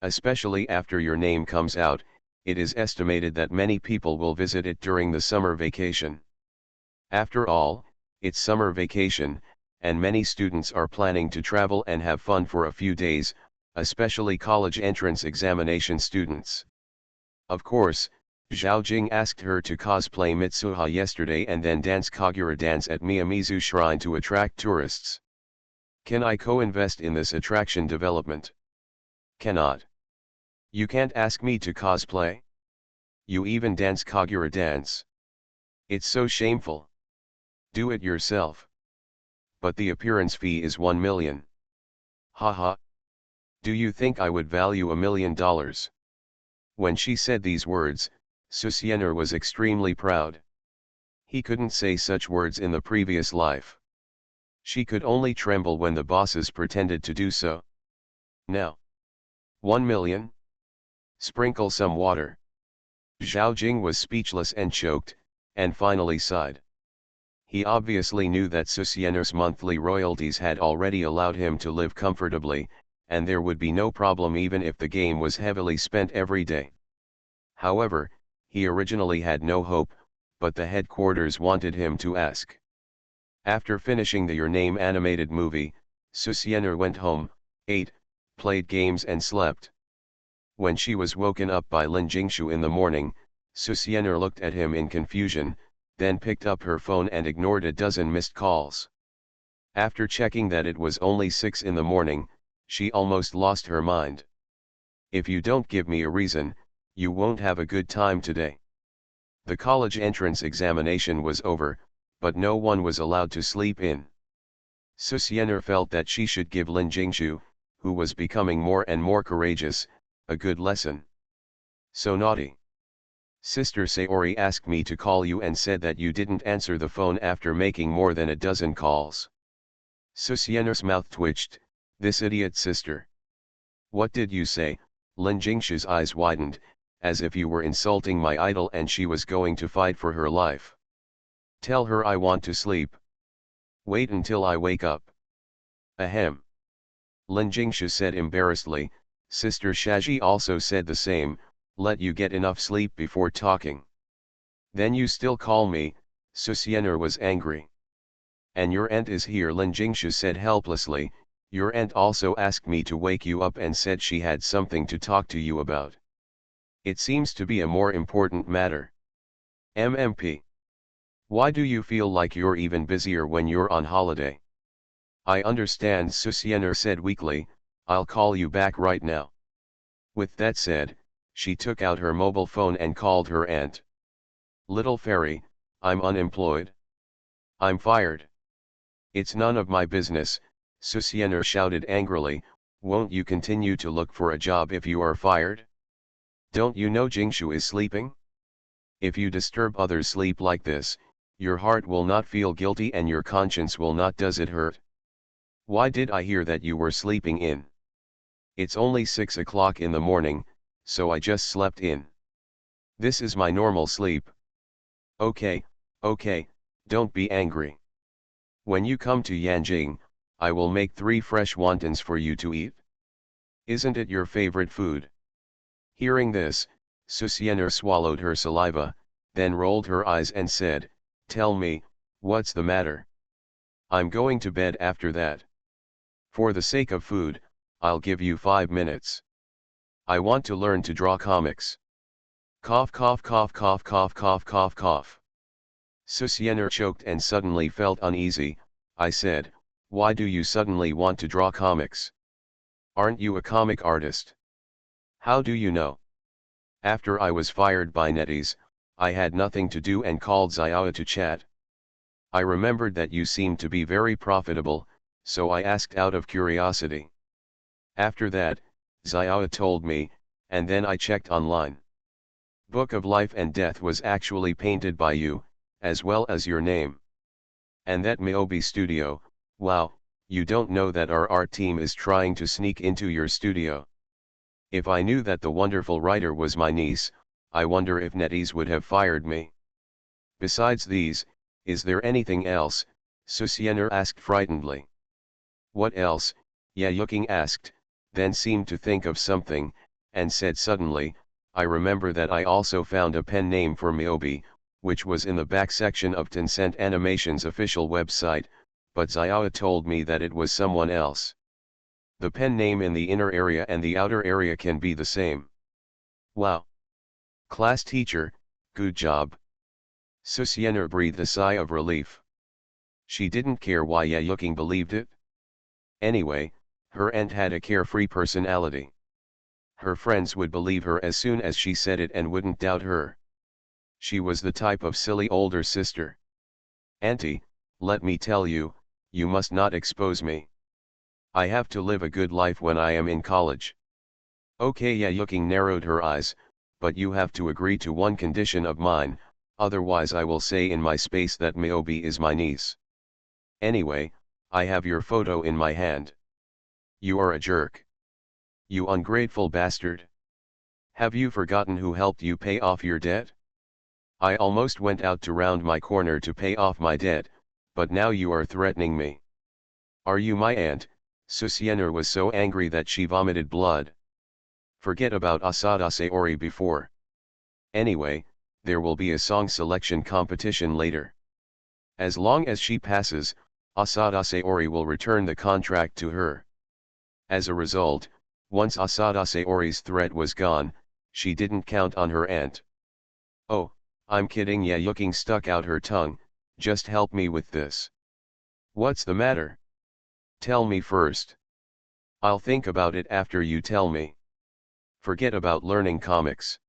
Especially after Your Name comes out, it is estimated that many people will visit it during the summer vacation. After all, it's summer vacation, and many students are planning to travel and have fun for a few days, especially college entrance examination students. Of course, Zhao Jing asked her to cosplay Mitsuha yesterday and then dance Kagura dance at Miyamizu Shrine to attract tourists. Can I co-invest in this attraction development? Cannot. You can't ask me to cosplay. You even dance Kagura dance. It's so shameful. Do it yourself. But the appearance fee is 1 million. Haha. Do you think I would value $1 million? When she said these words, Susiana was extremely proud. He couldn't say such words in the previous life. She could only tremble when the bosses pretended to do so. Now. 1 million? Sprinkle some water. Zhao Jing was speechless and choked, and finally sighed. He obviously knew that Susiana's monthly royalties had already allowed him to live comfortably, and there would be no problem even if the game was heavily spent every day. However, he originally had no hope, but the headquarters wanted him to ask. After finishing the Your Name animated movie, Susiana went home, ate, played games and slept. When she was woken up by Lin Jingshu in the morning, Susiana looked at him in confusion, then picked up her phone and ignored a dozen missed calls. After checking that it was only 6 in the morning, she almost lost her mind. If you don't give me a reason, you won't have a good time today. The college entrance examination was over, but no one was allowed to sleep in. Susiana felt that she should give Lin Jingshu, who was becoming more and more courageous, a good lesson. So naughty. Sister Sayori asked me to call you and said that you didn't answer the phone after making more than a dozen calls. Susiana's mouth twitched. This idiot sister. What did you say, Lin Jingshu's eyes widened, as if you were insulting my idol and she was going to fight for her life. Tell her I want to sleep. Wait until I wake up. Ahem. Lin Jingshu said embarrassedly. Sister Shaji also said the same, let you get enough sleep before talking. Then you still call me, Susienner was angry. And your aunt is here, Lin Jingshu said helplessly. Your aunt also asked me to wake you up and said she had something to talk to you about. It seems to be a more important matter. MMP. Why do you feel like you're even busier when you're on holiday? I understand, Susienner said weakly. I'll call you back right now. With that said, she took out her mobile phone and called her aunt. Little fairy, I'm unemployed. I'm fired. It's none of my business, Susienner shouted angrily. Won't you continue to look for a job if you are fired? Don't you know Jingshu is sleeping? If you disturb others' sleep like this, your heart will not feel guilty and your conscience will not. Does it hurt? Why did I hear that you were sleeping in? It's only 6 o'clock in the morning, so I just slept in. This is my normal sleep. Okay, don't be angry. When you come to Yanjing, I will make 3 fresh wontons for you to eat. Isn't it your favorite food? Hearing this, Susienner swallowed her saliva, then rolled her eyes and said, Tell me, what's the matter? I'm going to bed after that. For the sake of food, I'll give you 5 minutes. I want to learn to draw comics. Cough cough cough cough cough cough cough cough. Susienner choked and suddenly felt uneasy. I said, why do you suddenly want to draw comics? Aren't you a comic artist? How do you know? After I was fired by NetEase, I had nothing to do and called Xiao to chat. I remembered that you seemed to be very profitable, so I asked out of curiosity. After that, Xiao told me, and then I checked online. Book of Life and Death was actually painted by you, as well as your name. And that Miobi studio, wow, you don't know that our art team is trying to sneak into your studio. If I knew that the wonderful writer was my niece, I wonder if NetEase would have fired me. Besides these, is there anything else? Susienner asked frightenedly. What else? Yayuking asked, then seemed to think of something, and said suddenly, I remember that I also found a pen name for Miobi, which was in the back section of Tencent Animation's official website, but Xiao told me that it was someone else. The pen name in the inner area and the outer area can be the same. Wow! Class teacher, good job. Susienner breathed a sigh of relief. She didn't care why Yayuking believed it. Anyway, her aunt had a carefree personality. Her friends would believe her as soon as she said it and wouldn't doubt her. She was the type of silly older sister. Auntie, let me tell you, you must not expose me. I have to live a good life when I am in college. Okay, Yayuking narrowed her eyes, but you have to agree to one condition of mine, otherwise I will say in my space that Miobi is my niece. Anyway, I have your photo in my hand. You are a jerk. You ungrateful bastard. Have you forgotten who helped you pay off your debt? I almost went out to round my corner to pay off my debt, but now you are threatening me. Are you my aunt? Susienner was so angry that she vomited blood. Forget about Asada Sayori before. Anyway, there will be a song selection competition later. As long as she passes, Asada Sayori will return the contract to her. As a result, once Asada Sayori's threat was gone, she didn't count on her aunt. Oh, I'm kidding. Yayuking stuck out her tongue, just help me with this. What's the matter? Tell me first. I'll think about it after you tell me. Forget about learning comics.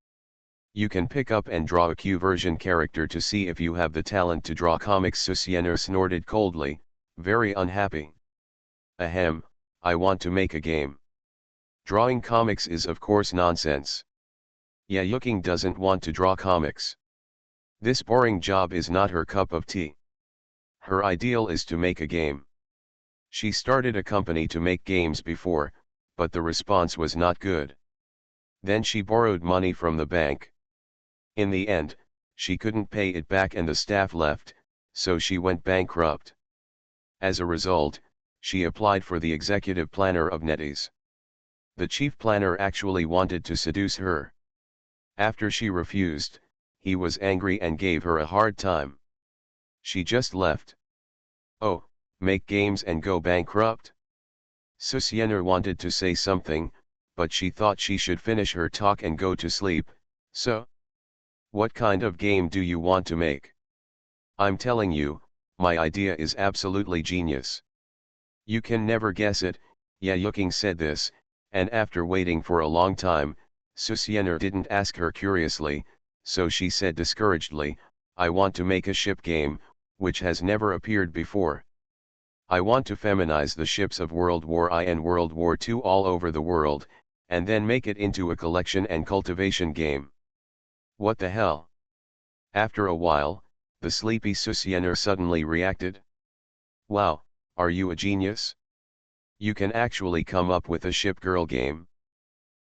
You can pick up and draw a Q version character to see if you have the talent to draw comics. Susienner snorted coldly, very unhappy. Ahem, I want to make a game. Drawing comics is of course nonsense. Yayuking doesn't want to draw comics. This boring job is not her cup of tea. Her ideal is to make a game. She started a company to make games before, but the response was not good. Then she borrowed money from the bank. In the end, she couldn't pay it back and the staff left, so she went bankrupt. As a result, she applied for the executive planner of NetEase. The chief planner actually wanted to seduce her. After she refused, he was angry and gave her a hard time. She just left. Oh, make games and go bankrupt? Susiener wanted to say something, but she thought she should finish her talk and go to sleep. So, what kind of game do you want to make? I'm telling you, my idea is absolutely genius. You can never guess it. Yayuking said this, and after waiting for a long time, Susiener didn't ask her curiously, so she said discouragedly, I want to make a ship game, which has never appeared before. I want to feminize the ships of World War I and World War II all over the world, and then make it into a collection and cultivation game. What the hell? After a while, the sleepy Susiener suddenly reacted. Wow, are you a genius? You can actually come up with a ship girl game.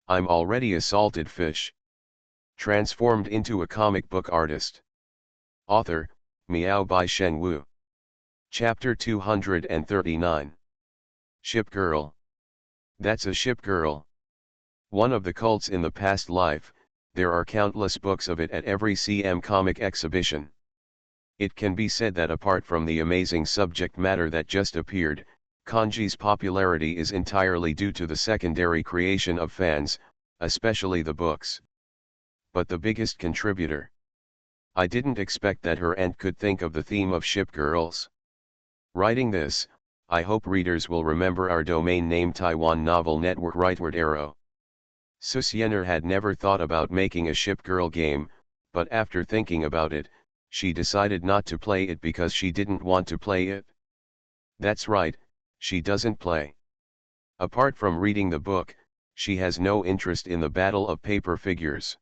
I'm already a salted fish. Transformed into a comic book artist. Author, Miao by Shen Wu. Chapter 239. Ship Girl. That's a ship girl. One of the cults in the past life, there are countless books of it at every CM comic exhibition. It can be said that apart from the amazing subject matter that just appeared, kanji's popularity is entirely due to the secondary creation of fans, especially the books. But the biggest contributor. I didn't expect that her aunt could think of the theme of ship girls. Writing this, I hope readers will remember our domain name Taiwan Novel Network Rightward Arrow. Susiener had never thought about making a ship girl game, but after thinking about it, she decided not to play it because she didn't want to play it. That's right, she doesn't play. Apart from reading the book, she has no interest in the battle of paper figures.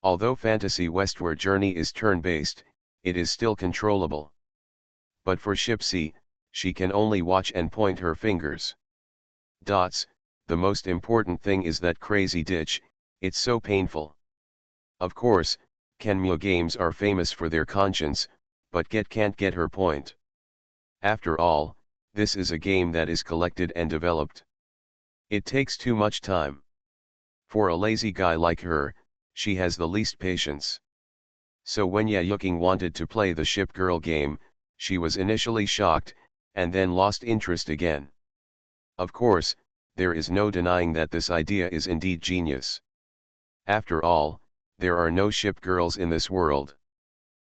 Although Fantasy Westward Journey is turn-based, it is still controllable. But for Ship C, she can only watch and point her fingers. Dots, the most important thing is that crazy ditch, it's so painful. Of course, Kenmyo games are famous for their conscience, but can't get her point. After all, this is a game that is collected and developed. It takes too much time. For a lazy guy like her, she has the least patience. So when Yayuking wanted to play the ship girl game, she was initially shocked, and then lost interest again. Of course, there is no denying that this idea is indeed genius. After all, there are no ship girls in this world.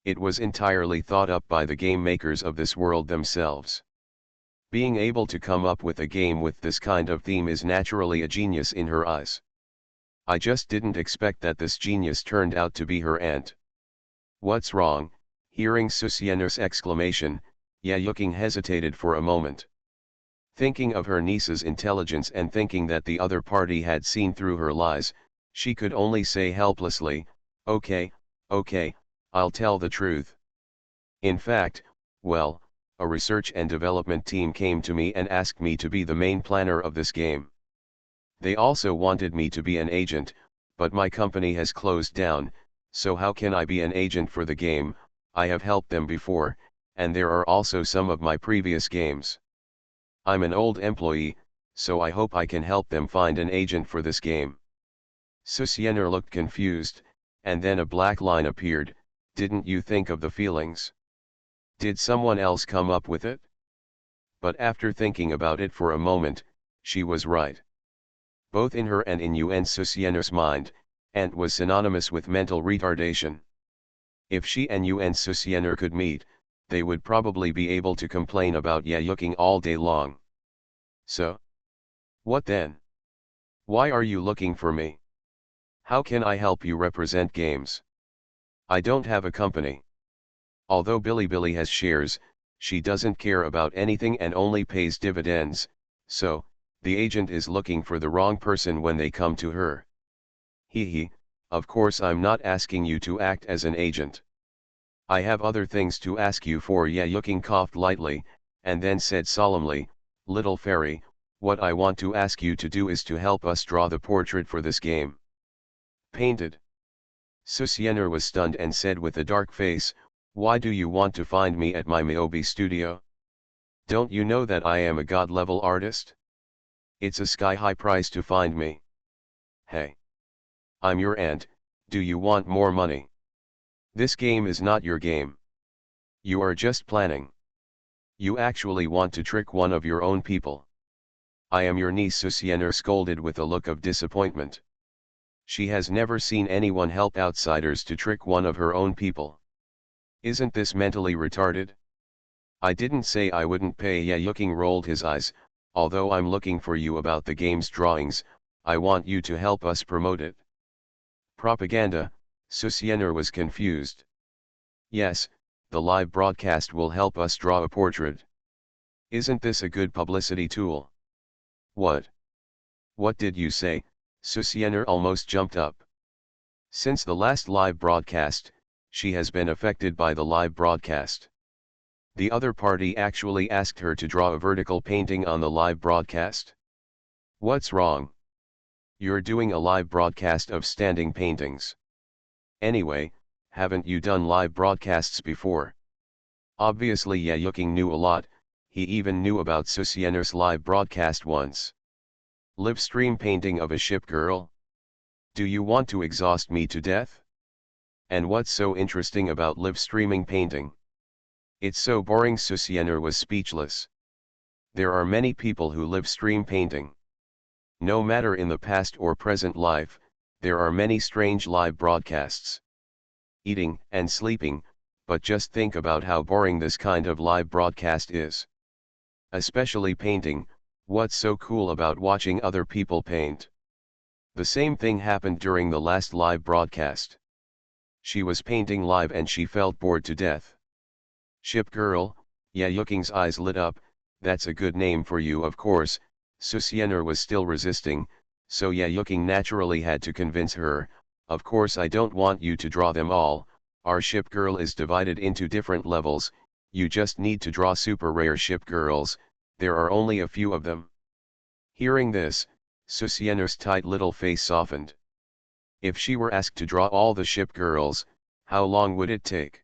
It was entirely thought up by the game makers of this world themselves. Being able to come up with a game with this kind of theme is naturally a genius in her eyes. I just didn't expect that this genius turned out to be her aunt. What's wrong? Hearing Susiener's exclamation, Yayuking hesitated for a moment. Thinking of her niece's intelligence and thinking that the other party had seen through her lies, she could only say helplessly, okay, I'll tell the truth. In fact, well, a research and development team came to me and asked me to be the main planner of this game. They also wanted me to be an agent, but my company has closed down, so how can I be an agent for the game? I have helped them before, and there are also some of my previous games. I'm an old employee, so I hope I can help them find an agent for this game. Susiener looked confused, and then a black line appeared. Didn't you think of the feelings? Did someone else come up with it? But after thinking about it for a moment, she was right. Both in her and in Yuan Susiener's mind, aunt was synonymous with mental retardation. If she and Yuan Susiener could meet, they would probably be able to complain about Yayuking all day long. So? What then? Why are you looking for me? How can I help you represent games? I don't have a company. Although Billy has shares, she doesn't care about anything and only pays dividends, so, the agent is looking for the wrong person when they come to her. Hee, of course I'm not asking you to act as an agent. I have other things to ask you for. Yayuking coughed lightly, and then said solemnly, Little fairy, what I want to ask you to do is to help us draw the portrait for this game. Painted. Susiener was stunned and said with a dark face, "Why do you want to find me at my Myobi studio? Don't you know that I am a god-level artist? It's a sky-high price to find me. Hey. I'm your aunt, do you want more money? This game is not your game. You are just planning. You actually want to trick one of your own people. I am your niece," Susiener scolded with a look of disappointment. She has never seen anyone help outsiders to trick one of her own people. Isn't this mentally retarded? I didn't say I wouldn't pay. Yayuking rolled his eyes. Although I'm looking for you about the game's drawings, I want you to help us promote it. Propaganda, Susiener was confused. Yes, the live broadcast will help us draw a portrait. Isn't this a good publicity tool? What? What did you say? Susiener almost jumped up. Since the last live broadcast, she has been affected by the live broadcast. The other party actually asked her to draw a vertical painting on the live broadcast. What's wrong? You're doing a live broadcast of standing paintings. Anyway, haven't you done live broadcasts before? Obviously Yayuking knew a lot, he even knew about Susiener's live broadcast once. Live stream painting of a ship girl? Do you want to exhaust me to death? And what's so interesting about live streaming painting? It's so boring. Susiener was speechless. There are many people who live stream painting. No matter in the past or present life, there are many strange live broadcasts. Eating and sleeping, but just think about how boring this kind of live broadcast is. Especially painting, what's so cool about watching other people paint? The same thing happened during the last live broadcast. She was painting live and she felt bored to death. Ship girl, Yayuking's eyes lit up. That's a good name for you, of course. Susiener was still resisting, so Yayuking naturally had to convince her, of course I don't want you to draw them all, our ship girl is divided into different levels, you just need to draw super rare ship girls, there are only a few of them. Hearing this, Susiener's tight little face softened. If she were asked to draw all the ship girls, how long would it take?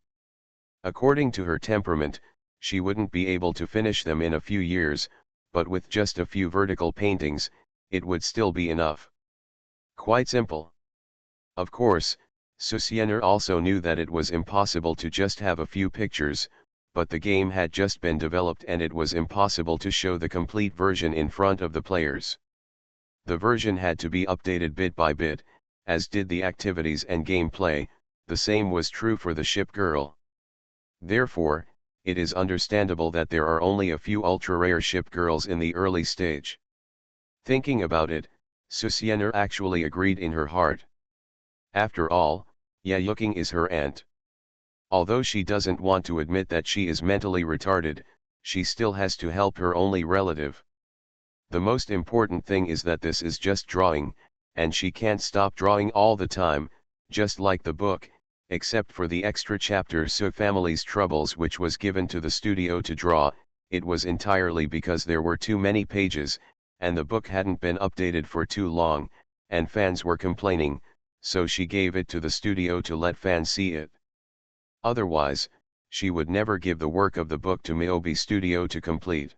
According to her temperament, she wouldn't be able to finish them in a few years, but with just a few vertical paintings, it would still be enough. Quite simple. Of course, Susiener also knew that it was impossible to just have a few pictures, but the game had just been developed and it was impossible to show the complete version in front of the players. The version had to be updated bit by bit, as did the activities and gameplay. The same was true for the ship girl. Therefore, it is understandable that there are only a few ultra-rare ship girls in the early stage. Thinking about it, Susiener actually agreed in her heart. After all, Yayuking is her aunt. Although she doesn't want to admit that she is mentally retarded, she still has to help her only relative. The most important thing is that this is just drawing, and she can't stop drawing all the time, just like the book, except for the extra chapter So Family's Troubles, which was given to the studio to draw. It was entirely because there were too many pages, and the book hadn't been updated for too long, and fans were complaining, so she gave it to the studio to let fans see it. Otherwise, she would never give the work of the book to Myobi Studio to complete.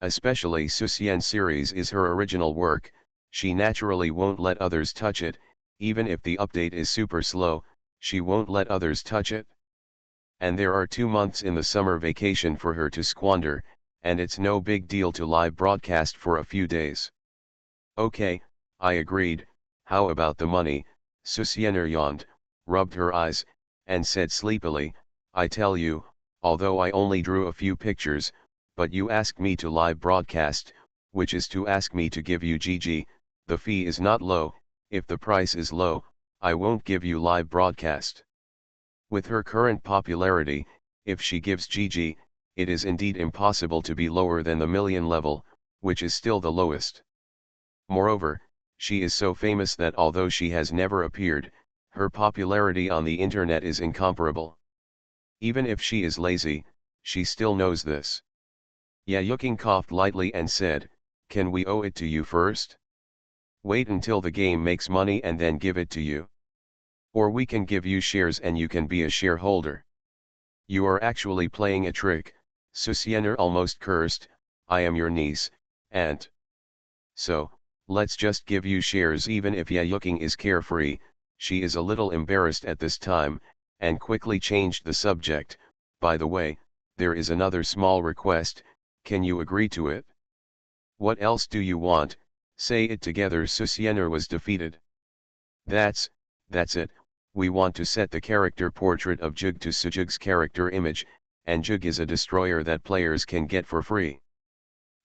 Especially Susien series is her original work, she naturally won't let others touch it, even if the update is super slow, she won't let others touch it. And there are 2 months in the summer vacation for her to squander, and it's no big deal to live broadcast for a few days. Okay, I agreed, how about the money? Susiener yawned, rubbed her eyes, and said sleepily, I tell you, although I only drew a few pictures, but you asked me to live broadcast, which is to ask me to give you GG, the fee is not low, if the price is low, I won't give you live broadcast. With her current popularity, if she gives GG, it is indeed impossible to be lower than the million level, which is still the lowest. Moreover, she is so famous that although she has never appeared, her popularity on the internet is incomparable. Even if she is lazy, she still knows this. Yayuking coughed lightly and said, can we owe it to you first? Wait until the game makes money and then give it to you. Or we can give you shares and you can be a shareholder. You are actually playing a trick, Susiener almost cursed. I am your niece, aunt. So, let's just give you shares even if Yayuking is carefree. She is a little embarrassed at this time, and quickly changed the subject. By the way, there is another small request, can you agree to it? What else do you want? Say it together. Susiener was defeated. That's it, we want to set the character portrait of Jug to Sujug's character image, and Jug is a destroyer that players can get for free.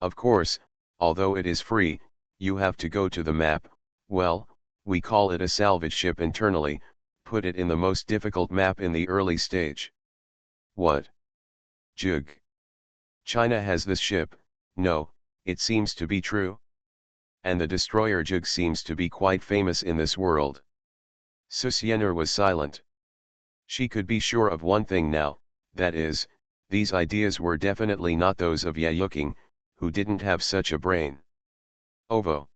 Of course, although it is free, you have to go to the map, well, we call it a salvage ship internally, put it in the most difficult map in the early stage. What? Jug. China has this ship? No, it seems to be true. And the destroyer Jug seems to be quite famous in this world. Susiener was silent. She could be sure of one thing now, that is, these ideas were definitely not those of Yayuking, who didn't have such a brain. Ovo.